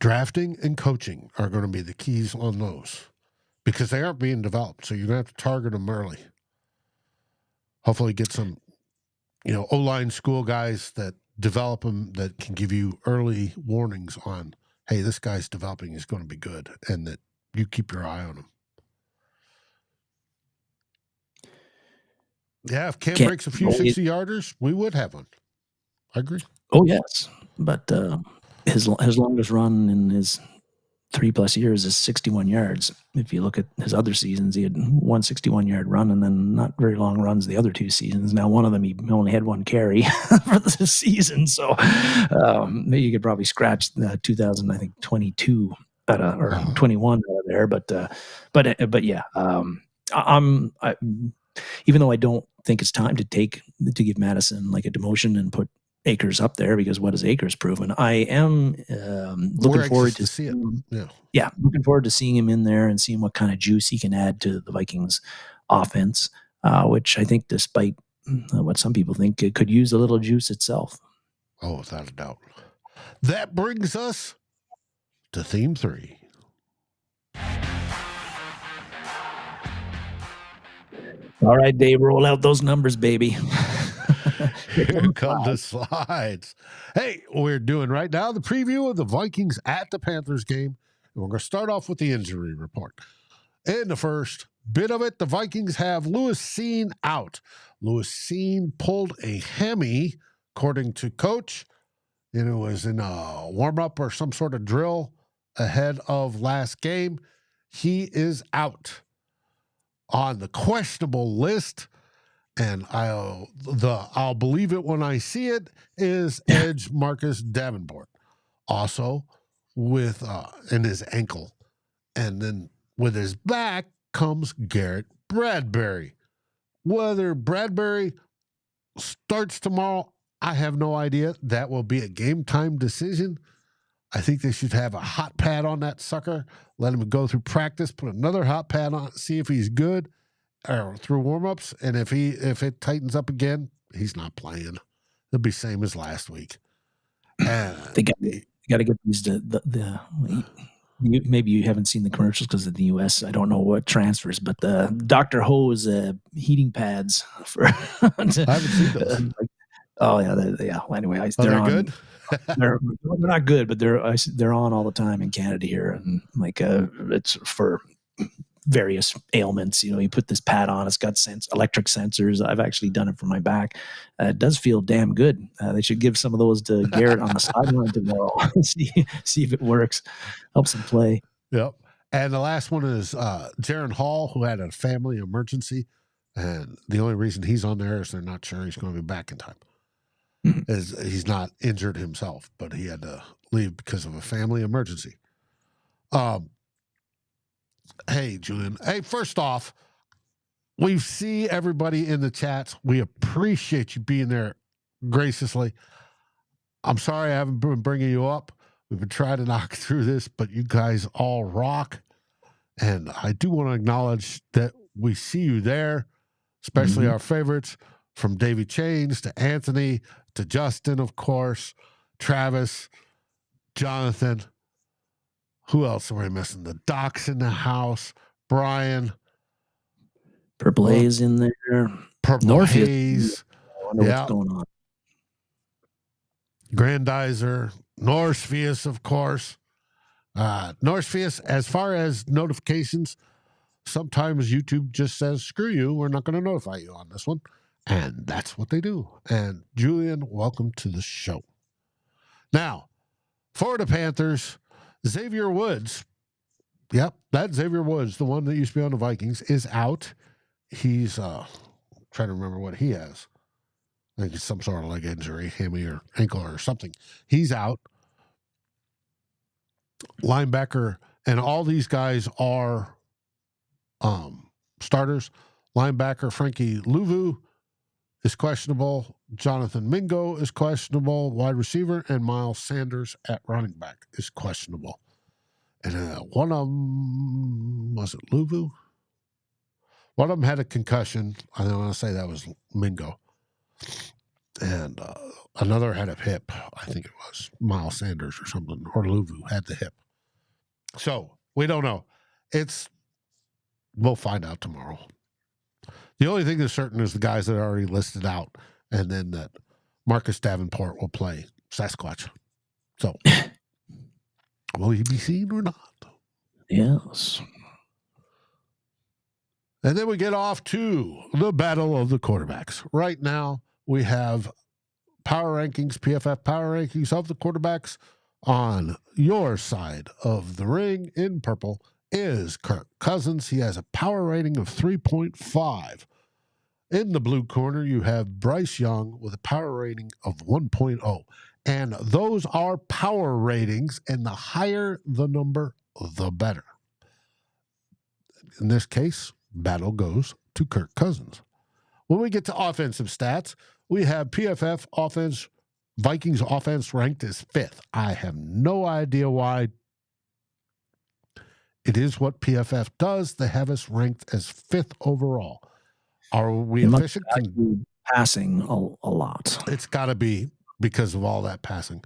drafting and coaching are going to be the keys on those, because they aren't being developed. So you're going to have to target them early. Hopefully get some, O-line school guys that develop them that can give you early warnings on, hey, this guy's developing, is going to be good, and that you keep your eye on him. Yeah, if Cam breaks a few 60-yarders, we would have one. I agree. Oh, yes. But his longest run in his 3+ years is 61 yards. If you look at his other seasons, he had one 61-yard run and then not very long runs the other 2 seasons. Now, one of them, he only had 1 carry for the season. So maybe you could probably scratch 2022 or 21 out of there. But yeah, even though I don't think it's time to give Mattison like a demotion and put Akers up there, because what has Akers proven? I am looking forward to see it. Yeah, looking forward to seeing him in there and seeing what kind of juice he can add to the Vikings offense, which I think, despite what some people think, it could use a little juice itself. Oh, without a doubt. That brings us to theme 3. All right, Dave, roll out those numbers, baby. Here come the slides. Hey, we're doing right now the preview of the Vikings at the Panthers game. And we're going to start off with the injury report. In the first bit of it, the Vikings have Lewis Cine out. Lewis Cine pulled a hammy, according to coach. And it was in a warm-up or some sort of drill ahead of last game. He is out. On the questionable list, and I'll believe it when I see it, is edge Marcus Davenport. Also with in his ankle. And then with his back comes Garrett Bradbury. Whether Bradbury starts tomorrow, I have no idea. That will be a game time decision. I think they should have a hot pad on that sucker. Let him go through practice, put another hot pad on, see if he's good, or through warmups. And if it tightens up again, he's not playing. It'll be same as last week. And they got to get these maybe you haven't seen the commercials because of the U.S. I don't know what transfers, but the Dr. Ho's heating pads for. I haven't seen those. Oh yeah. Well, anyway, they're good. They're not good, but they're on all the time in Canada here, and it's for various ailments. You put this pad on, it's got electric sensors. I've actually done it for my back. It does feel damn good. They should give some of those to Garrett on the sideline tomorrow. see if it works. Helps him play. Yep. And the last one is Darren Hall, who had a family emergency, and the only reason he's on there is they're not sure he's going to be back in time. He's not injured himself, but he had to leave because of a family emergency. Hey, Julian. Hey, first off, we see everybody in the chats. We appreciate you being there graciously. I'm sorry I haven't been bringing you up. We've been trying to knock through this, but you guys all rock. And I do want to acknowledge that we see you there, especially our favorites, from Davey Chains to Anthony to Justin, of course, Travis, Jonathan. Who else are we missing? The Doc's in the house. Brian. Purple Haze in there. Purple Haze. I wonder what's going on. Grandizer. Norsefius, of course. Norsefius, as far as notifications, sometimes YouTube just says, screw you, we're not going to notify you on this one. And that's what they do. And Julian, welcome to the show. Now, for the Panthers, Xavier Woods. Yep, that Xavier Woods, the one that used to be on the Vikings, is out. He's trying to remember what he has. I think it's some sort of leg injury, hammy or ankle or something. He's out. Linebacker, and all these guys are starters. Linebacker Frankie Louvu is questionable. Jonathan Mingo is questionable. Wide receiver, and Miles Sanders at running back is questionable. And one of them, was it Louvu? One of them had a concussion. I don't want to say that was Mingo. And another had a hip. I think it was Miles Sanders or something, or Louvu had the hip. So we don't know. We'll find out tomorrow. The only thing that's certain is the guys that are already listed out, and then that Marcus Davenport will play Sasquatch. So, will he be seen or not? Yes. And then we get off to the battle of the quarterbacks. Right now, we have power rankings, PFF power rankings of the quarterbacks. On your side of the ring in purple is Kirk Cousins. He has a power rating of 3.5. In the blue corner, you have Bryce Young with a power rating of 1.0. And those are power ratings, and the higher the number, the better. In this case, battle goes to Kirk Cousins. When we get to offensive stats, we have PFF offense, Vikings offense ranked as 5th. I have no idea why. It is what PFF does. They have us ranked as 5th overall. Are we efficient? Passing a lot. It's got to be because of all that passing.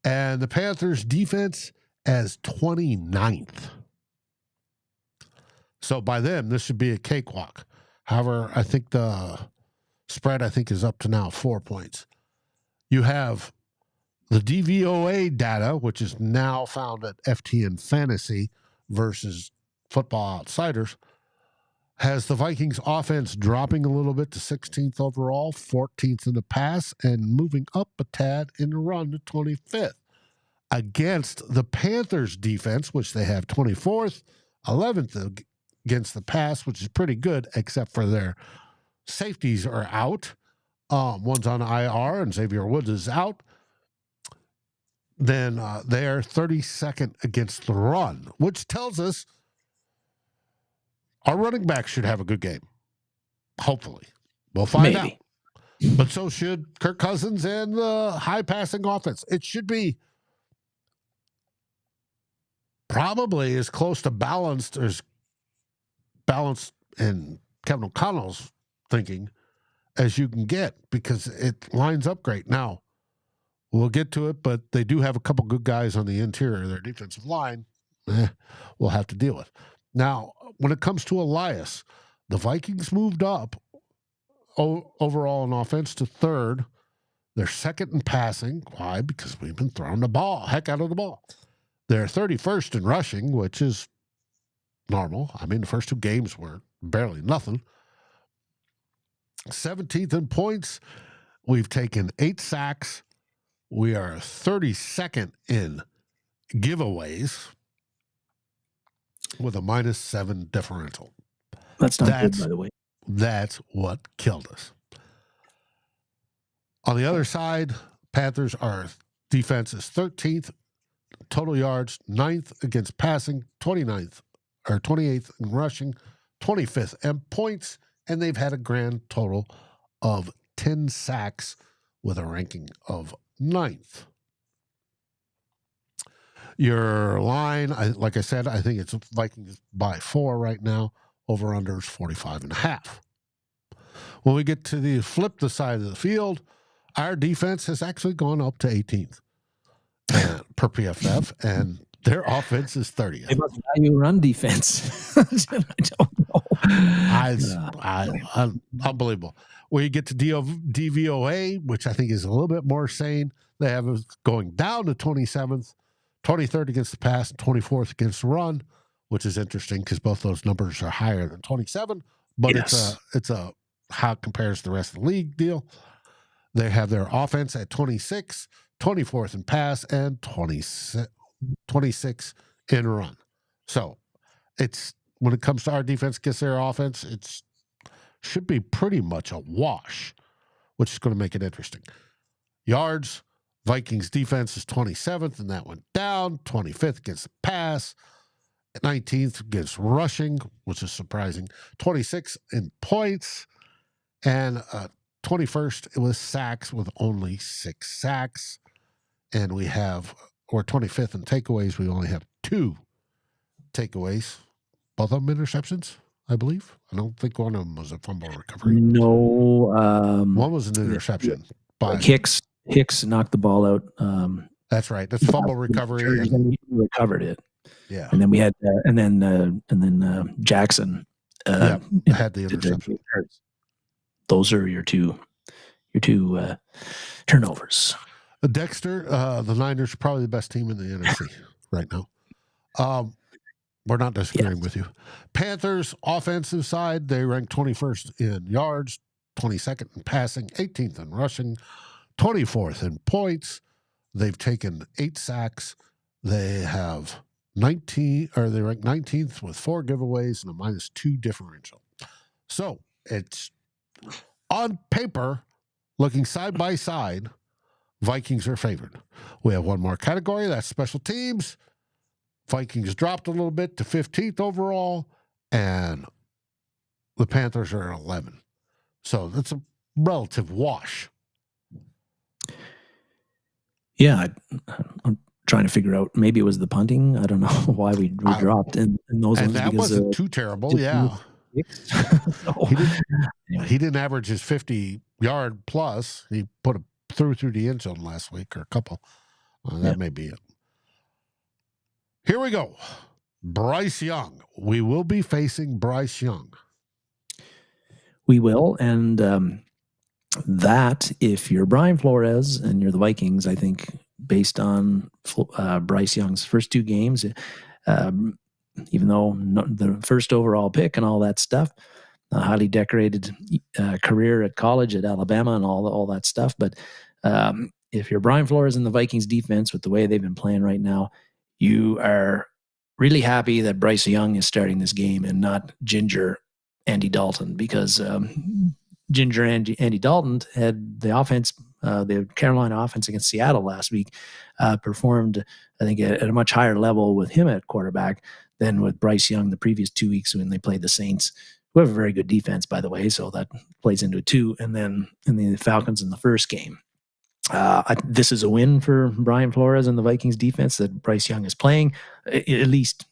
And the Panthers defense as 29th. So by them, this should be a cakewalk. However, I think the spread, is up to now 4 points. You have the DVOA data, which is now found at FTN Fantasy versus Football Outsiders, has the Vikings offense dropping a little bit to 16th overall, 14th in the pass, and moving up a tad in the run to 25th. Against the Panthers defense, which they have 24th, 11th against the pass, which is pretty good, except for their safeties are out. One's on IR, and Xavier Woods is out. Then they are 32nd against the run, which tells us our running back should have a good game. Hopefully. We'll find out. But so should Kirk Cousins and the high-passing offense. It should be probably as close to balanced in Kevin O'Connell's thinking as you can get, because it lines up great. Now, we'll get to it, but they do have a couple good guys on the interior of their defensive line. We'll have to deal with. Now, when it comes to Elias, the Vikings moved up overall in offense to 3rd. They're 2nd in passing. Why? Because we've been throwing the heck out of the ball. They're 31st in rushing, which is normal. The first 2 games were barely nothing. 17th in points. We've taken 8 sacks. We are 32nd in giveaways with a -7 differential. That's not good, by the way. That's what killed us. On the other side, Panthers, our defense is 13th total yards, 9th against passing, 28th in rushing, 25th in points, and they've had a grand total of 10 sacks with a ranking of 9th. Your line, like I said, I think it's Vikings by 4 right now. Over-under is 45.5. When we get to the side of the field, our defense has actually gone up to 18th per PFF, and their offense is 30th. They must value run defense. I don't know. Unbelievable. When you get to DVOA, which I think is a little bit more sane, they have us going down to 27th, 23rd against the pass, and 24th against the run, which is interesting because both those numbers are higher than 27, but yes. It's a how it compares to the rest of the league deal. They have their offense at 26, 24th in pass, and 26 in run. So it's when it comes to our defense against their offense, it should be pretty much a wash, which is going to make it interesting. Yards, Vikings defense is 27th, and that went down. 25th against the pass, 19th against rushing, which is surprising. 26th in points, and 21st with sacks with only 6 sacks. And we're 25th in takeaways. We only have 2 takeaways. Both of them interceptions, I believe. I don't think one of them was a fumble recovery. No. One was an interception. Hicks knocked the ball out. That's right. That's fumble recovery. And he recovered it. Yeah. And then we had, and then Jackson had the interception. Those are your two turnovers. Dexter, the Niners are probably the best team in the NFC right now. We're not disagreeing with you. Panthers, offensive side, they rank 21st in yards, 22nd in passing, 18th in rushing, 24th in points. They've taken 8 sacks. They have they rank 19th with 4 giveaways and a -2 differential. So it's on paper, looking side by side, Vikings are favored. We have one more category, that's special teams. Vikings dropped a little bit to 15th overall, and the Panthers are at 11. So that's a relative wash. Yeah, I'm trying to figure out. Maybe it was the punting. I don't know why we dropped in those and ones. That wasn't too terrible. Yeah. He didn't average his 50-yard plus. He threw the end zone last week or a couple. That may be it. Here we go. Bryce Young. We will be facing Bryce Young. We will. And that, if you're Brian Flores and you're the Vikings, I think based on Bryce Young's first 2 games, even though the first overall pick and all that stuff, a highly decorated career at college at Alabama and all that stuff. But if you're Brian Flores and the Vikings defense with the way they've been playing right now, you are really happy that Bryce Young is starting this game and not Ginger Andy Dalton, because Ginger Andy Dalton had the offense, the Carolina offense against Seattle last week, performed, I think, at a much higher level with him at quarterback than with Bryce Young the previous 2 weeks when they played the Saints, who have a very good defense, by the way, so that plays into it too. And then in the Falcons in the first game. This is a win for Brian Flores and the Vikings defense that Bryce Young is playing, at least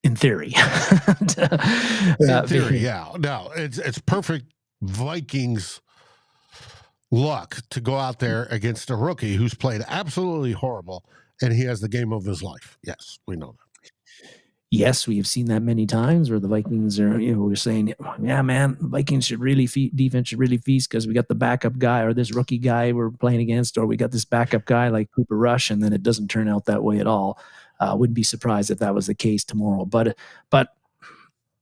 in theory. In theory, yeah. No, it's perfect Vikings luck to go out there against a rookie who's played absolutely horrible, and he has the game of his life. Yes, we know that. Yes, we have seen that many times where the Vikings are, we're saying, yeah, man, the Vikings defense should really feast because we got the backup guy or this rookie guy we're playing against, or we got this backup guy like Cooper Rush, and then it doesn't turn out that way at all. Wouldn't be surprised if that was the case tomorrow. But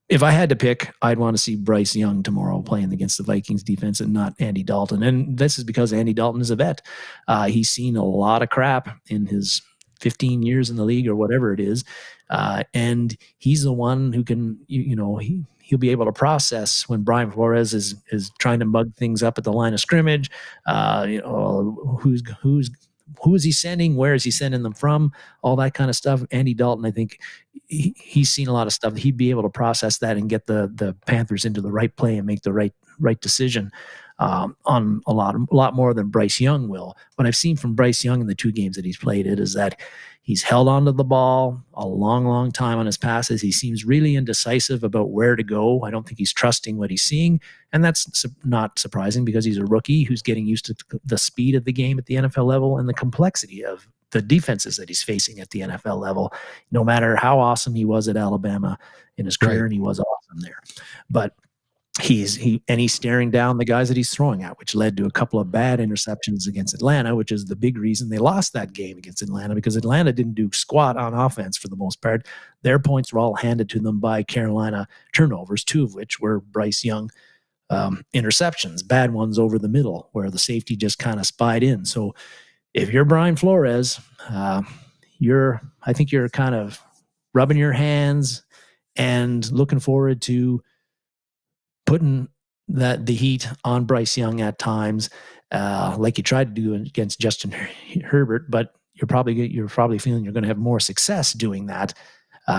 if I had to pick, I'd want to see Bryce Young tomorrow playing against the Vikings defense and not Andy Dalton. And this is because Andy Dalton is a vet. He's seen a lot of crap in his 15 years in the league or whatever it is. And he's the one who can, he'll be able to process when Brian Flores is trying to mug things up at the line of scrimmage. Who is he sending? Where is he sending them from? All that kind of stuff. Andy Dalton, I think he's seen a lot of stuff. He'd be able to process that and get the Panthers into the right play and make the right decision on a lot more than Bryce Young will. What I've seen from Bryce Young in the 2 games that he's played is that he's held onto the ball a long, long time on his passes. He seems really indecisive about where to go. I don't think he's trusting what he's seeing. And that's not surprising because he's a rookie who's getting used to the speed of the game at the NFL level and the complexity of the defenses that he's facing at the NFL level, no matter how awesome he was at Alabama in his career, and he was awesome there. But he's staring down the guys that he's throwing at, which led to a couple of bad interceptions against Atlanta, which is the big reason they lost that game against Atlanta, because Atlanta didn't do squat on offense for the most part. Their points were all handed to them by Carolina turnovers, 2 of which were Bryce Young interceptions, bad ones over the middle where the safety just kind of spied in. So if you're Brian Flores, I think you're kind of rubbing your hands and looking forward to putting the heat on Bryce Young at times, like you tried to do against Justin Herbert, but you're probably feeling you're going to have more success doing that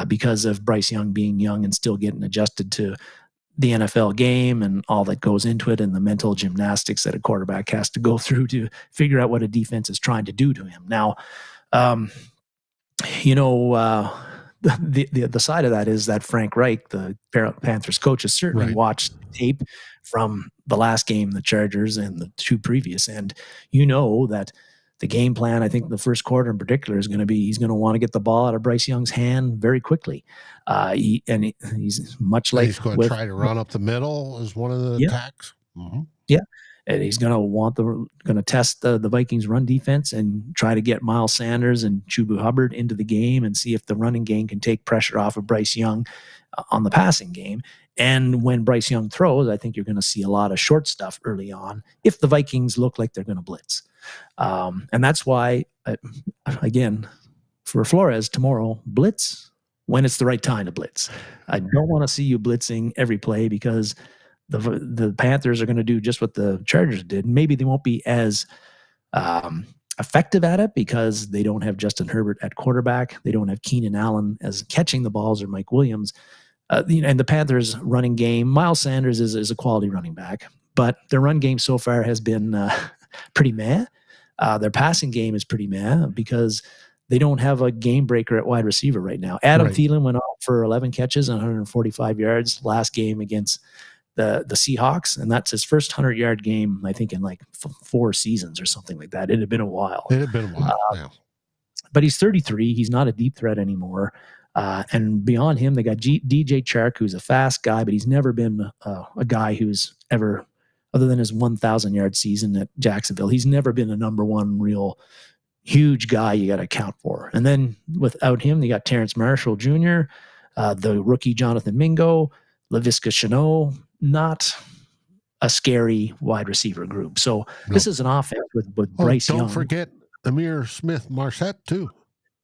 because of Bryce Young being young and still getting adjusted to the NFL game and all that goes into it, and the mental gymnastics that a quarterback has to go through to figure out what a defense is trying to do to him. Now, the side of that is that Frank Reich, the Panthers coach, has certainly watched tape from the last game, the Chargers, and the 2 previous. And that the game plan, I think the first quarter in particular, is going to be he's going to want to get the ball out of Bryce Young's hand very quickly. He's much like he's going to try to run up the middle as one of the attacks. Mm-hmm. Yeah. And he's going to test the Vikings run defense and try to get Miles Sanders and Chubu Hubbard into the game and see if the running game can take pressure off of Bryce Young on the passing game. And when Bryce Young throws, I think you're going to see a lot of short stuff early on if the Vikings look like they're going to blitz. And that's why, again, for Flores tomorrow, blitz when it's the right time to blitz. I don't want to see you blitzing every play because the Panthers are going to do just what the Chargers did. Maybe they won't be as effective at it because they don't have Justin Herbert at quarterback. They don't have Keenan Allen as catching the balls or Mike Williams. And the Panthers running game, Miles Sanders is a quality running back, but their run game so far has been pretty meh. Their passing game is pretty meh because they don't have a game breaker at wide receiver right now. Adam Thielen went off for 11 catches and 145 yards last game against the Seahawks, and that's his first 100-yard game, I think, in like 4 seasons or something like that. It had been a while. Yeah. But he's 33. He's not a deep threat anymore. And beyond him, they got DJ Chark, who's a fast guy, but he's never been a guy who's ever, other than his 1,000-yard season at Jacksonville, he's never been a number one real huge guy you got to account for. And then without him, they got Terrence Marshall Jr., the rookie Jonathan Mingo, Laviska Shenault, not a scary wide receiver group. So this is an offense with Bryce Young. Don't forget Amir Smith-Marset too.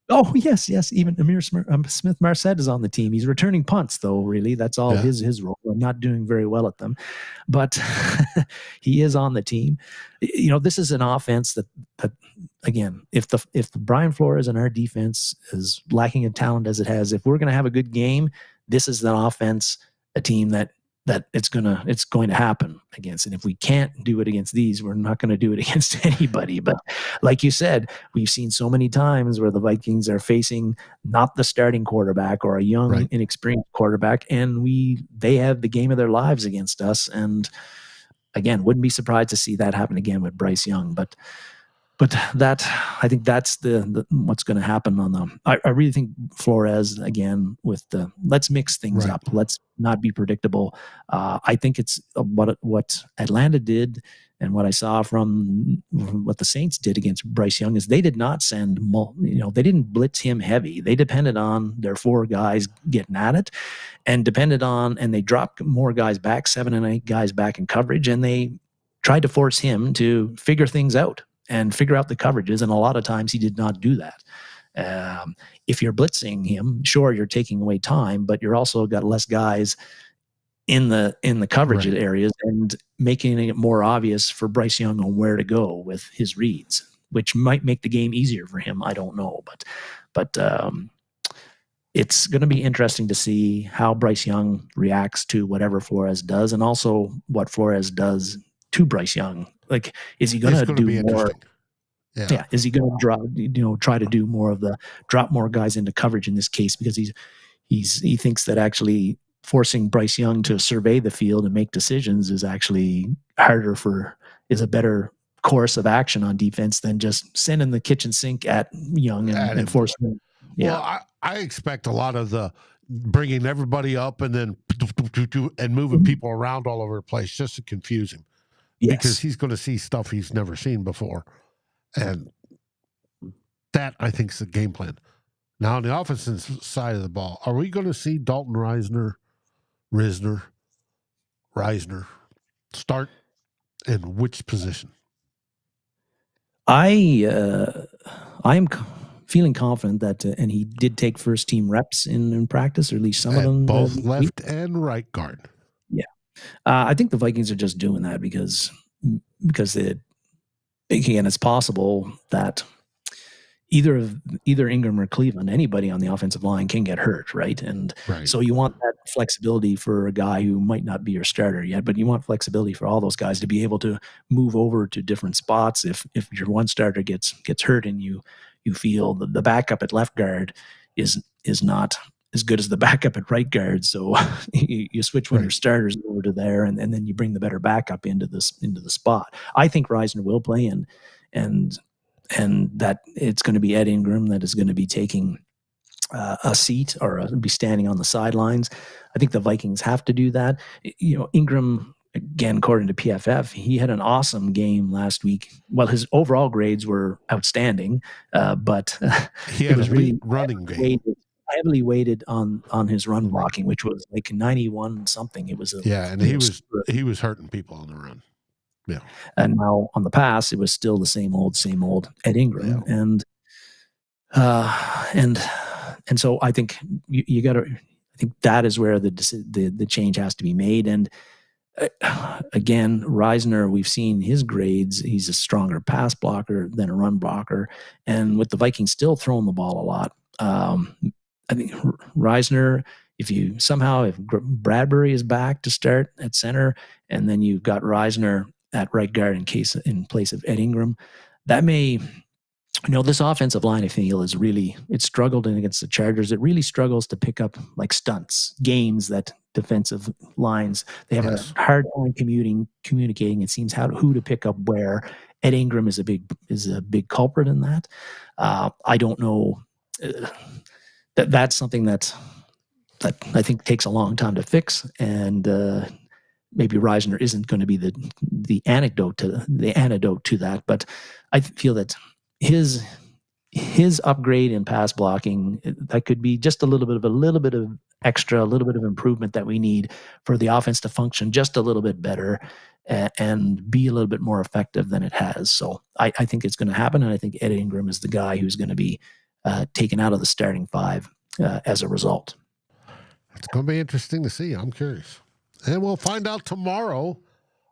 Oh, yes. Even Amir Smith-Marset is on the team. He's returning punts, though, really. That's all his role. I'm not doing very well at them. But he is on the team. You know, this is an offense that again, if the Brian Flores and our defense is lacking in talent as it has, if we're going to have a good game, this is an offense, a team that it's going to happen against. And if we can't do it against these, we're not going to do it against anybody. But like you said, we've seen so many times where the Vikings are facing not the starting quarterback or a young, inexperienced quarterback, and they have the game of their lives against us. And again, wouldn't be surprised to see that happen again with Bryce Young. But that, I think that's the what's going to happen on the. I really think Flores again with the let's mix things up. Let's not be predictable. I think it's what Atlanta did, and what I saw from what the Saints did against Bryce Young is they did not send. They didn't blitz him heavy. They depended on their 4 guys getting at it, and they dropped more guys back, 7 and 8 guys back in coverage, and they tried to force him to figure things out and figure out the coverages. And a lot of times he did not do that. If you're blitzing him, sure, you're taking away time, but you're also got less guys in the coverage areas and making it more obvious for Bryce Young on where to go with his reads, which might make the game easier for him. I don't know, but it's going to be interesting to see how Bryce Young reacts to whatever Flores does, and also what Flores does to Bryce Young. Like, is he going to do more? Yeah. Is he going to try to do more of the drop more guys into coverage in this case, because he thinks that actually forcing Bryce Young to survey the field and make decisions is actually is a better course of action on defense than just sending the kitchen sink at Young and forcing him. Yeah. Well, I expect a lot of the bringing everybody up and then and moving people around all over the place just to confuse him. Yes. Because he's going to see stuff he's never seen before. And that, I think, is the game plan. Now, on the offensive side of the ball, are we going to see Dalton Risner start in which position? I'm feeling confident that, and he did take first team reps in practice, or at least some of them. Both left and right guard. Yeah. I think the Vikings are just doing that because it's possible that either Ingram or Cleveland, anybody on the offensive line can get hurt, right? And so you want that flexibility for a guy who might not be your starter yet, but you want flexibility for all those guys to be able to move over to different spots if your one starter gets hurt and you feel the backup at left guard is not as good as the backup at right guard. So you switch one of your starters over to there, and then you bring the better backup into the spot. I think Risner will play, and and that it's going to be Ed Ingram that is going to be taking a seat or be standing on the sidelines. I think the Vikings have to do that. Ingram, again, according to PFF, he had an awesome game last week. Well, his overall grades were outstanding, but He it had was elite really running game. heavily weighted on his run blocking, which was like 91 something. It was and he was hurting people on the run. Yeah, and now on the pass, it was still the same old Ed Ingram, and so I think you got to. I think that is where the change has to be made. And again, Reisner, we've seen his grades. He's a stronger pass blocker than a run blocker, and with the Vikings still throwing the ball a lot, I think Reisner. If Bradbury is back to start at center, and then you've got Reisner at right guard in place of Ed Ingram, that may. This offensive line, I feel, it's struggled against the Chargers. It really struggles to pick up like stunts, games that defensive lines, they have a hard time communicating, it seems, who to pick up where. Ed Ingram is a big culprit in that. I don't know. That's something that I think takes a long time to fix, and maybe Reisner isn't going to be the antidote to that. But I feel that his upgrade in pass blocking, that could be just a little bit of extra, a little bit of improvement that we need for the offense to function just a little bit better and be a little bit more effective than it has. So I think it's going to happen, and I think Ed Ingram is the guy who's going to be taken out of the starting five as a result. It's going to be interesting to see. I'm curious. And we'll find out tomorrow.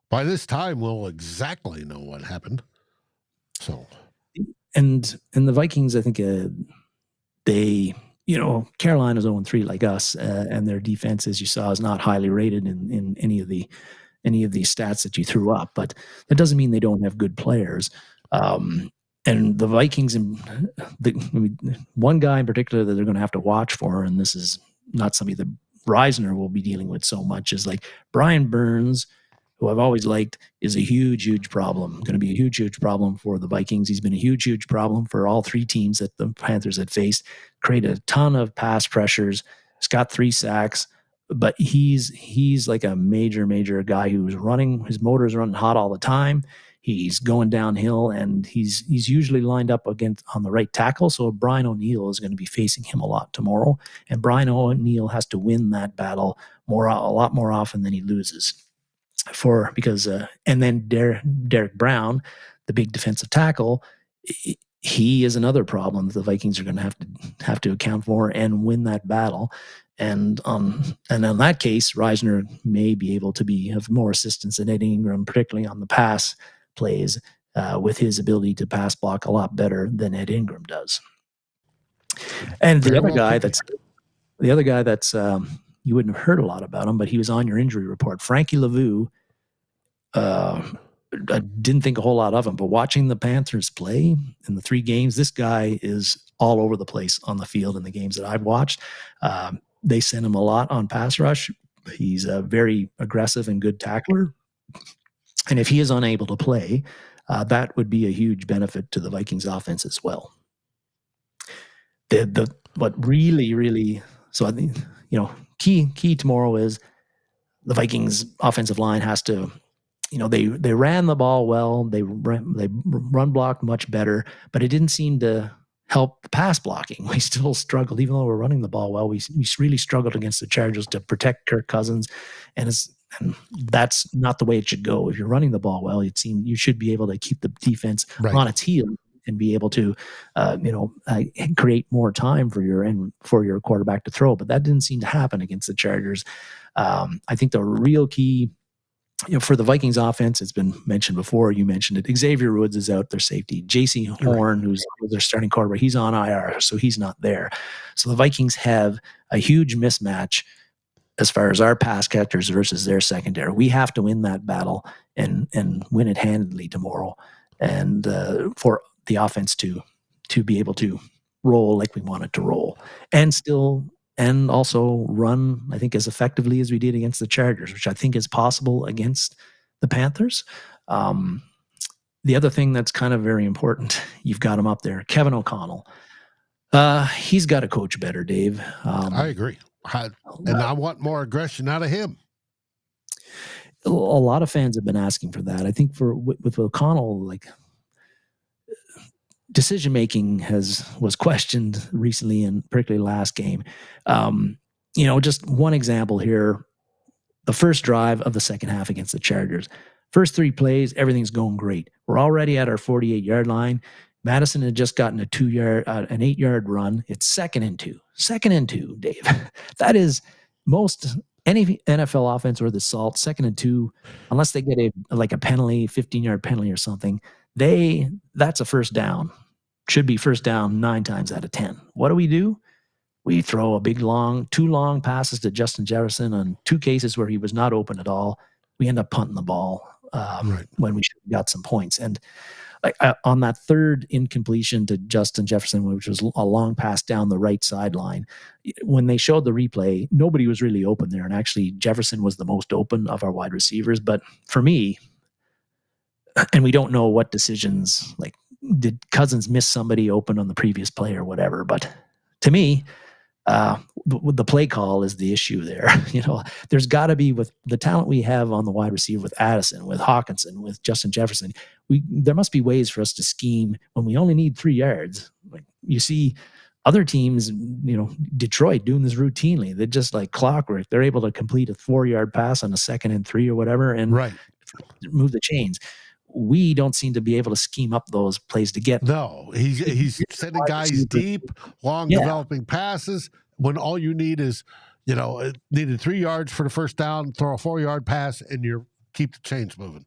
By this time, we'll exactly know what happened. So, and the Vikings, I think they, Carolina's 0-3 like us, and their defense, as you saw, is not highly rated in any of these stats that you threw up. But that doesn't mean they don't have good players. And the Vikings, one guy in particular that they're going to have to watch for, and this is not somebody that Reisner will be dealing with so much, is like Brian Burns, who I've always liked, is a huge problem. Going to be a huge problem for the Vikings. He's been a huge problem for all three teams that the Panthers had faced. Created a ton of pass pressures. He's got 3 sacks, but he's like a major guy who's running. His motor's running hot all the time. He's going downhill, and he's usually lined up on the right tackle. So Brian O'Neill is going to be facing him a lot tomorrow, and Brian O'Neill has to win that battle a lot more often than he loses. And then Derek Brown, the big defensive tackle, he is another problem that the Vikings are going to have to account for and win that battle. And in that case, Reisner may be able to have more assistance than Ed Ingram, particularly on the pass plays, with his ability to pass block a lot better than Ed Ingram does. And the other guy that's you wouldn't have heard a lot about him, but he was on your injury report, Frankie Lavu. I didn't think a whole lot of him, but watching the Panthers play in the 3 games, this guy is all over the place on the field in the games that I've watched. They send him a lot on pass rush. He's a very aggressive and good tackler. And if he is unable to play, that would be a huge benefit to the Vikings offense as well. What really, so I think, key tomorrow is the Vikings offensive line has to, they ran the ball well, they run blocked much better, but it didn't seem to help pass blocking. We still struggled, even though we're running the ball well. We really struggled against the Chargers to protect Kirk Cousins, and that's not the way it should go. If you're running the ball well, it seems you should be able to keep the defense on its heel and be able to, create more time for your quarterback to throw. But that didn't seem to happen against the Chargers. I think the real key, for the Vikings offense, it's been mentioned before. You mentioned it. Xavier Woods is out, their safety. J.C. Horn, who's their starting quarterback, he's on IR, so he's not there. So the Vikings have a huge mismatch as far as our pass catchers versus their secondary. We have to win that battle and win it handedly tomorrow, and for the offense to be able to roll like we want it to roll, and also run, I think, as effectively as we did against the Chargers, which I think is possible against the Panthers. the other thing that's kind of very important, you've got him up there, Kevin O'Connell. He's got to coach better, Dave. I agree. And I want more aggression out of him. A lot of fans have been asking for that. I think with O'Connell, like, decision making was questioned recently, and particularly last game. Just one example here: the first drive of the second half against the Chargers. First 3 plays, everything's going great. We're already at our 48-yard line. Mattison had just gotten an 8-yard run. It's 2nd and 2. 2nd and 2, Dave. That is most any NFL offense worth of salt. 2nd and 2, unless they get a penalty, 15-yard penalty or something. That's a first down. Should be first down 9 times out of 10. What do? We throw a big 2 long passes to Justin Jefferson on 2 cases where he was not open at all. We end up punting the ball when we should have got some points. And on that 3rd incompletion to Justin Jefferson, which was a long pass down the right sideline, when they showed the replay, nobody was really open there. And actually, Jefferson was the most open of our wide receivers. But for me, and we don't know what decisions, like, did Cousins miss somebody open on the previous play or whatever? But to me, the play call is the issue there. There's got to be, with the talent we have on the wide receiver, with Addison, with Hawkinson, with Justin Jefferson, there must be ways for us to scheme when we only need 3 yards. Like, you see other teams, Detroit doing this routinely. They're just like clockwork. They're able to complete a 4-yard pass on a 2nd and 3 or whatever, and move the chains. We don't seem to be able to scheme up those plays to get. No, he's sending guys deep, long developing passes when all you need is, needed 3 yards for the first down, throw a 4-yard pass, and you keep the chains moving.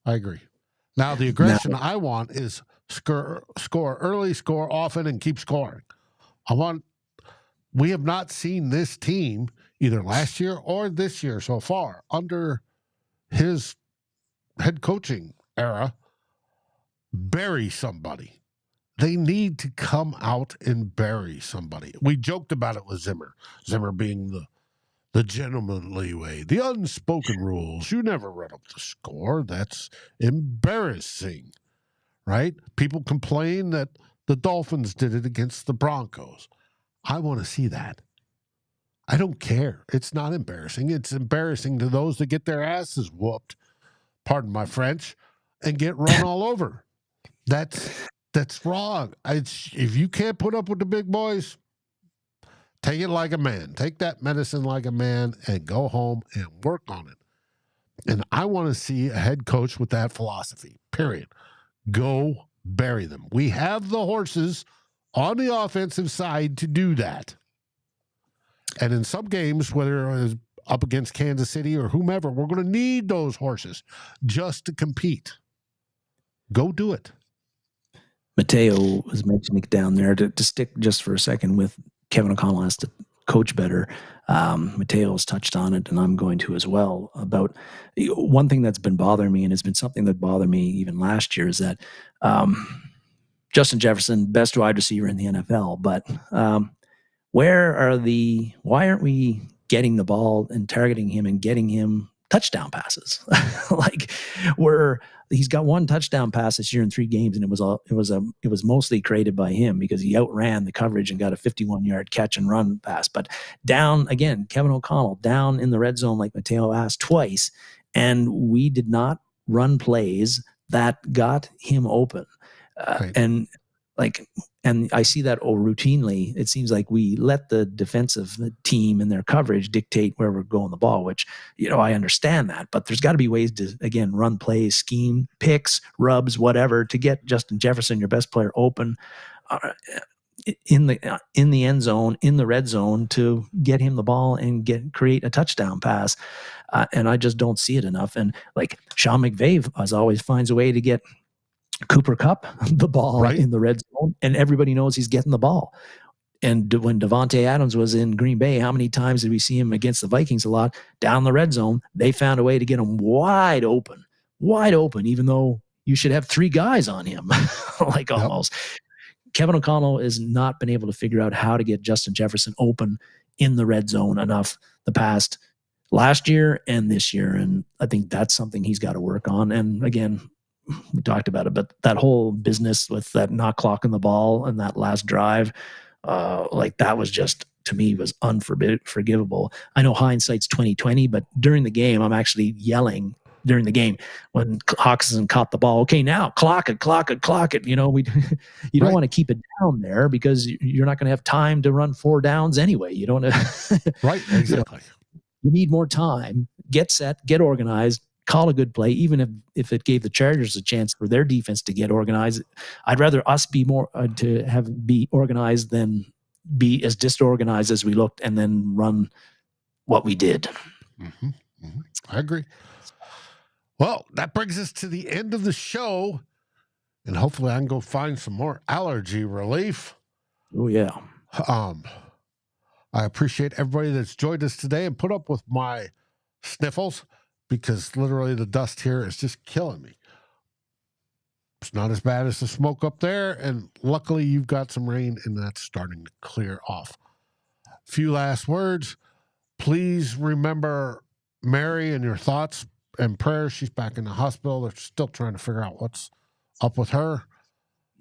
I agree. Now, the aggression I want is score early, score often, and keep scoring. We have not seen this team either last year or this year so far under his head coaching era bury somebody. They need to come out and bury somebody. We joked about it with Zimmer being the gentlemanly way, the unspoken rules. You never run up the score. That's embarrassing, right? People complain that the Dolphins did it against the Broncos. I want to see that. I don't care. It's not embarrassing. It's embarrassing to those that get their asses whooped, pardon my French, and get run all over. That's wrong. If you can't put up with the big boys, take it like a man. Take that medicine like a man and go home and work on it. And I want to see a head coach with that philosophy, period. Go bury them. We have the horses on the offensive side to do that. And in some games, whether it was up against Kansas City or whomever, we're going to need those horses just to compete. Go do it. Mateo was mentioning down there, to stick just for a second with Kevin O'Connell has to coach better. Mateo's touched on it, and I'm going to as well, about one thing that's been bothering me, and it's been something that bothered me even last year, is that Justin Jefferson, best wide receiver in the NFL, but why aren't we getting the ball and targeting him and getting him touchdown passes? He's got 1 touchdown pass this year in 3 games, and it was mostly created by him because he outran the coverage and got a 51-yard catch and run pass. But down again, Kevin O'Connell down in the red zone, like Mateo asked, twice, and we did not run plays that got him open. Right. And I see that routinely. It seems like we let the defensive team and their coverage dictate where we're going the ball, which, I understand that, but there's got to be ways to, again, run plays, scheme, picks, rubs, whatever, to get Justin Jefferson, your best player, open in the end zone, in the red zone, to get him the ball and create a touchdown pass. And I just don't see it enough. And like Sean McVay, as always, finds a way to get Cooper Kupp the ball in the red zone, and everybody knows he's getting the ball. And when Devontae Adams was in Green Bay, how many times did we see him against the Vikings? A lot. Down the red zone, they found a way to get him wide open, even though you should have 3 guys on him, almost. Kevin O'Connell has not been able to figure out how to get Justin Jefferson open in the red zone enough the past last year and this year. And I think that's something he's got to work on. And again, we talked about it, but that whole business with that not clocking the ball and that last drive, like that was just, to me, was unforgivable. I know hindsight's 2020, but during the game, I'm actually yelling during the game when Hawkinson caught the ball. Okay, now clock it. You know, you don't want to keep it down there because you're not going to have time to run 4 downs anyway. You don't. Right, exactly. You need more time. Get set, get organized, call a good play, even if it gave the Chargers a chance for their defense to get organized. I'd rather us be more be organized than be as disorganized as we looked and then run what we did. Mm-hmm. Mm-hmm. I agree. Well, that brings us to the end of the show, and hopefully I can go find some more allergy relief. Oh, yeah. I appreciate everybody that's joined us today and put up with my sniffles, because literally the dust here is just killing me. It's not as bad as the smoke up there, and luckily you've got some rain, and that's starting to clear off. Few last words. Please remember Mary and your thoughts and prayers. She's back in the hospital. They're still trying to figure out what's up with her.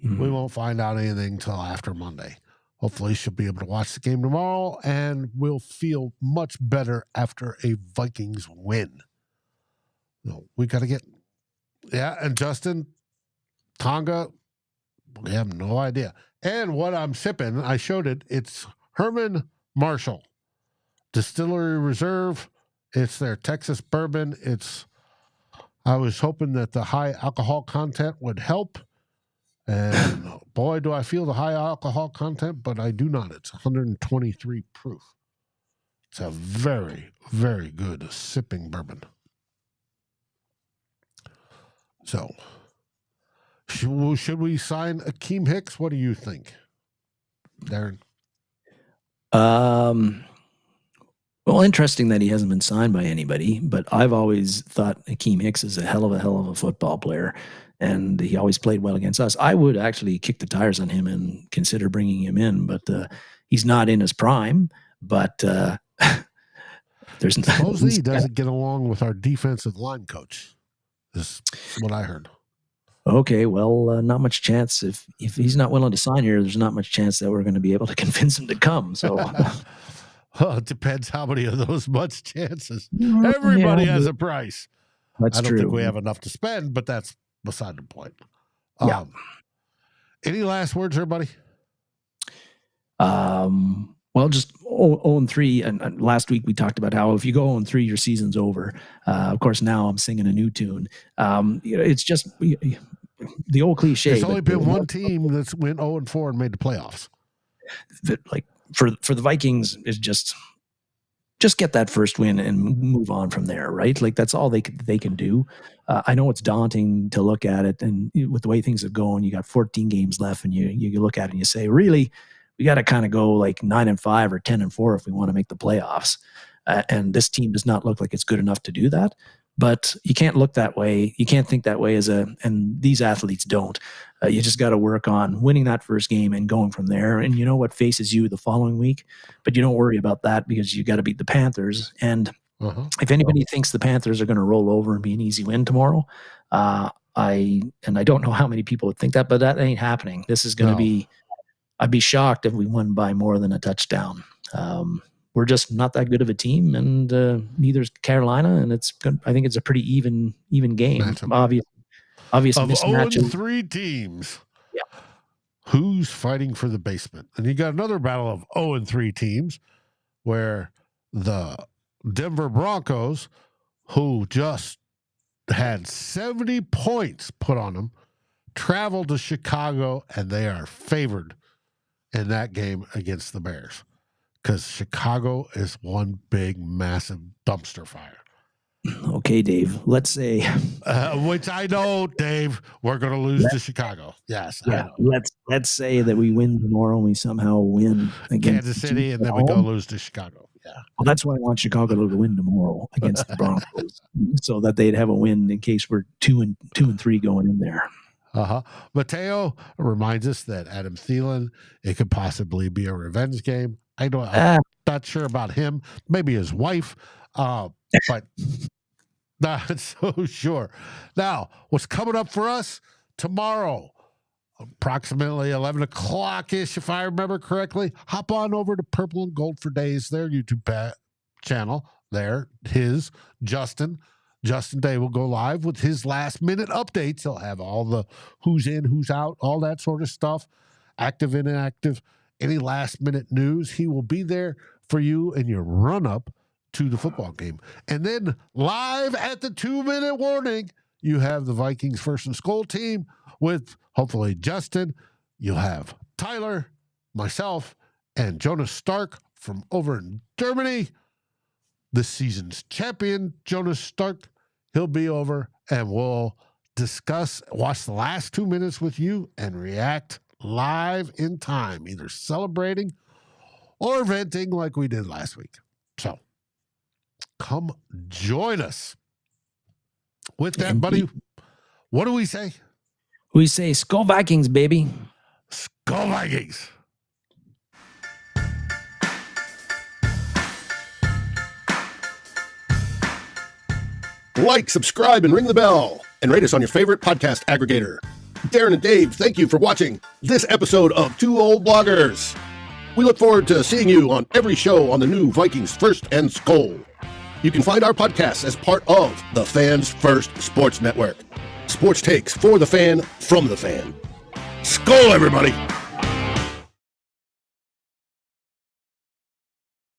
We won't find out anything until after Monday. Hopefully she'll be able to watch the game tomorrow, and we'll feel much better after a Vikings win. No, we got to get, and Justin, Tonga, we have no idea. And what I'm sipping, I showed it, it's Herman Marshall Distillery Reserve. It's their Texas bourbon. I was hoping that the high alcohol content would help. And boy, do I feel the high alcohol content, but I do not. It's 123 proof. It's a very, very good sipping bourbon. So, should we sign Akeem Hicks? What do you think, Darren? Well, interesting that he hasn't been signed by anybody, but I've always thought Akeem Hicks is a hell of a football player, and he always played well against us. I would actually kick the tires on him and consider bringing him in, but he's not in his prime. But supposedly he doesn't get along with our defensive line coach. Is what I heard. Okay, well, not much chance. If he's not willing to sign here, there's not much chance that we're going to be able to convince him to come. So. Well, it depends how many of those much chances. Everybody has a price. That's true. I don't think we have enough to spend, but that's beside the point. Any last words, everybody? Well, just 0-3. And last week we talked about how if you go 0-3, your season's over. Of course, now I'm singing a new tune. It's just the old cliche. There's only been one team that's went 0-4 and made the playoffs. Like for the Vikings is just get that first win and move on from there, right? Like that's all they can do. I know it's daunting to look at it, and with the way things are going, you got 14 games left, and you look at it and you say, really, we got to kind of go like 9-5 or 10-4 if we want to make the playoffs. And this team does not look like it's good enough to do that. But you can't look that way. You can't think that way and these athletes don't. You just got to work on winning that first game and going from there. And you know what faces you the following week, but you don't worry about that because you got to beat the Panthers. And if anybody thinks the Panthers are going to roll over and be an easy win tomorrow, I don't know how many people would think that, but that ain't happening. This is going to be. I'd be shocked if we won by more than a touchdown. We're just not that good of a team, and neither is Carolina. And I think it's a pretty even game. Obvious mismatch. 0-3 teams. Yeah. Who's fighting for the basement? And you got another battle of 0-3 teams, where the Denver Broncos, who just had 70 points put on them, traveled to Chicago, and they are favored in that game against the Bears, because Chicago is one big, massive dumpster fire. Okay, Dave, let's say. Which I know, Dave, we're going to lose to Chicago. Yes. Yeah, let's say that we win tomorrow and we somehow win against Kansas City, and then we go lose to Chicago. Yeah. Well, that's why I want Chicago to win tomorrow against the Broncos, so that they'd have a win in case we're 2-3 going in there. Mateo reminds us that Adam Thielen, it could possibly be a revenge game. I'm not sure about him. Maybe his wife. But Not so sure. Now, what's coming up for us tomorrow? Approximately 11 o'clock-ish, if I remember correctly. Hop on over to Purple and Gold for Days, their YouTube channel. There, Justin Day will go live with his last-minute updates. He'll have all the who's in, who's out, all that sort of stuff, active, inactive, any last-minute news. He will be there for you in your run-up to the football game. And then live at the 2-minute warning, you have the Vikings First and SKOL team with hopefully Justin. You'll have Tyler, myself, and Jonas Stark from over in Germany. This season's champion, Jonas Stark. He'll be over and we'll watch the last 2 minutes with you and react live in time, either celebrating or venting like we did last week. So come join us. With that, buddy, what do we say? We say SKOL Vikings, baby. SKOL Vikings. Like, subscribe, and ring the bell, and rate us on your favorite podcast aggregator. Darren and Dave, thank you for watching this episode of Two Old Bloggers. We look forward to seeing you on every show on the new Vikings First and SKOL. You can find our podcasts as part of the Fans First Sports Network. Sports takes for the fan, from the fan. SKOL, everybody!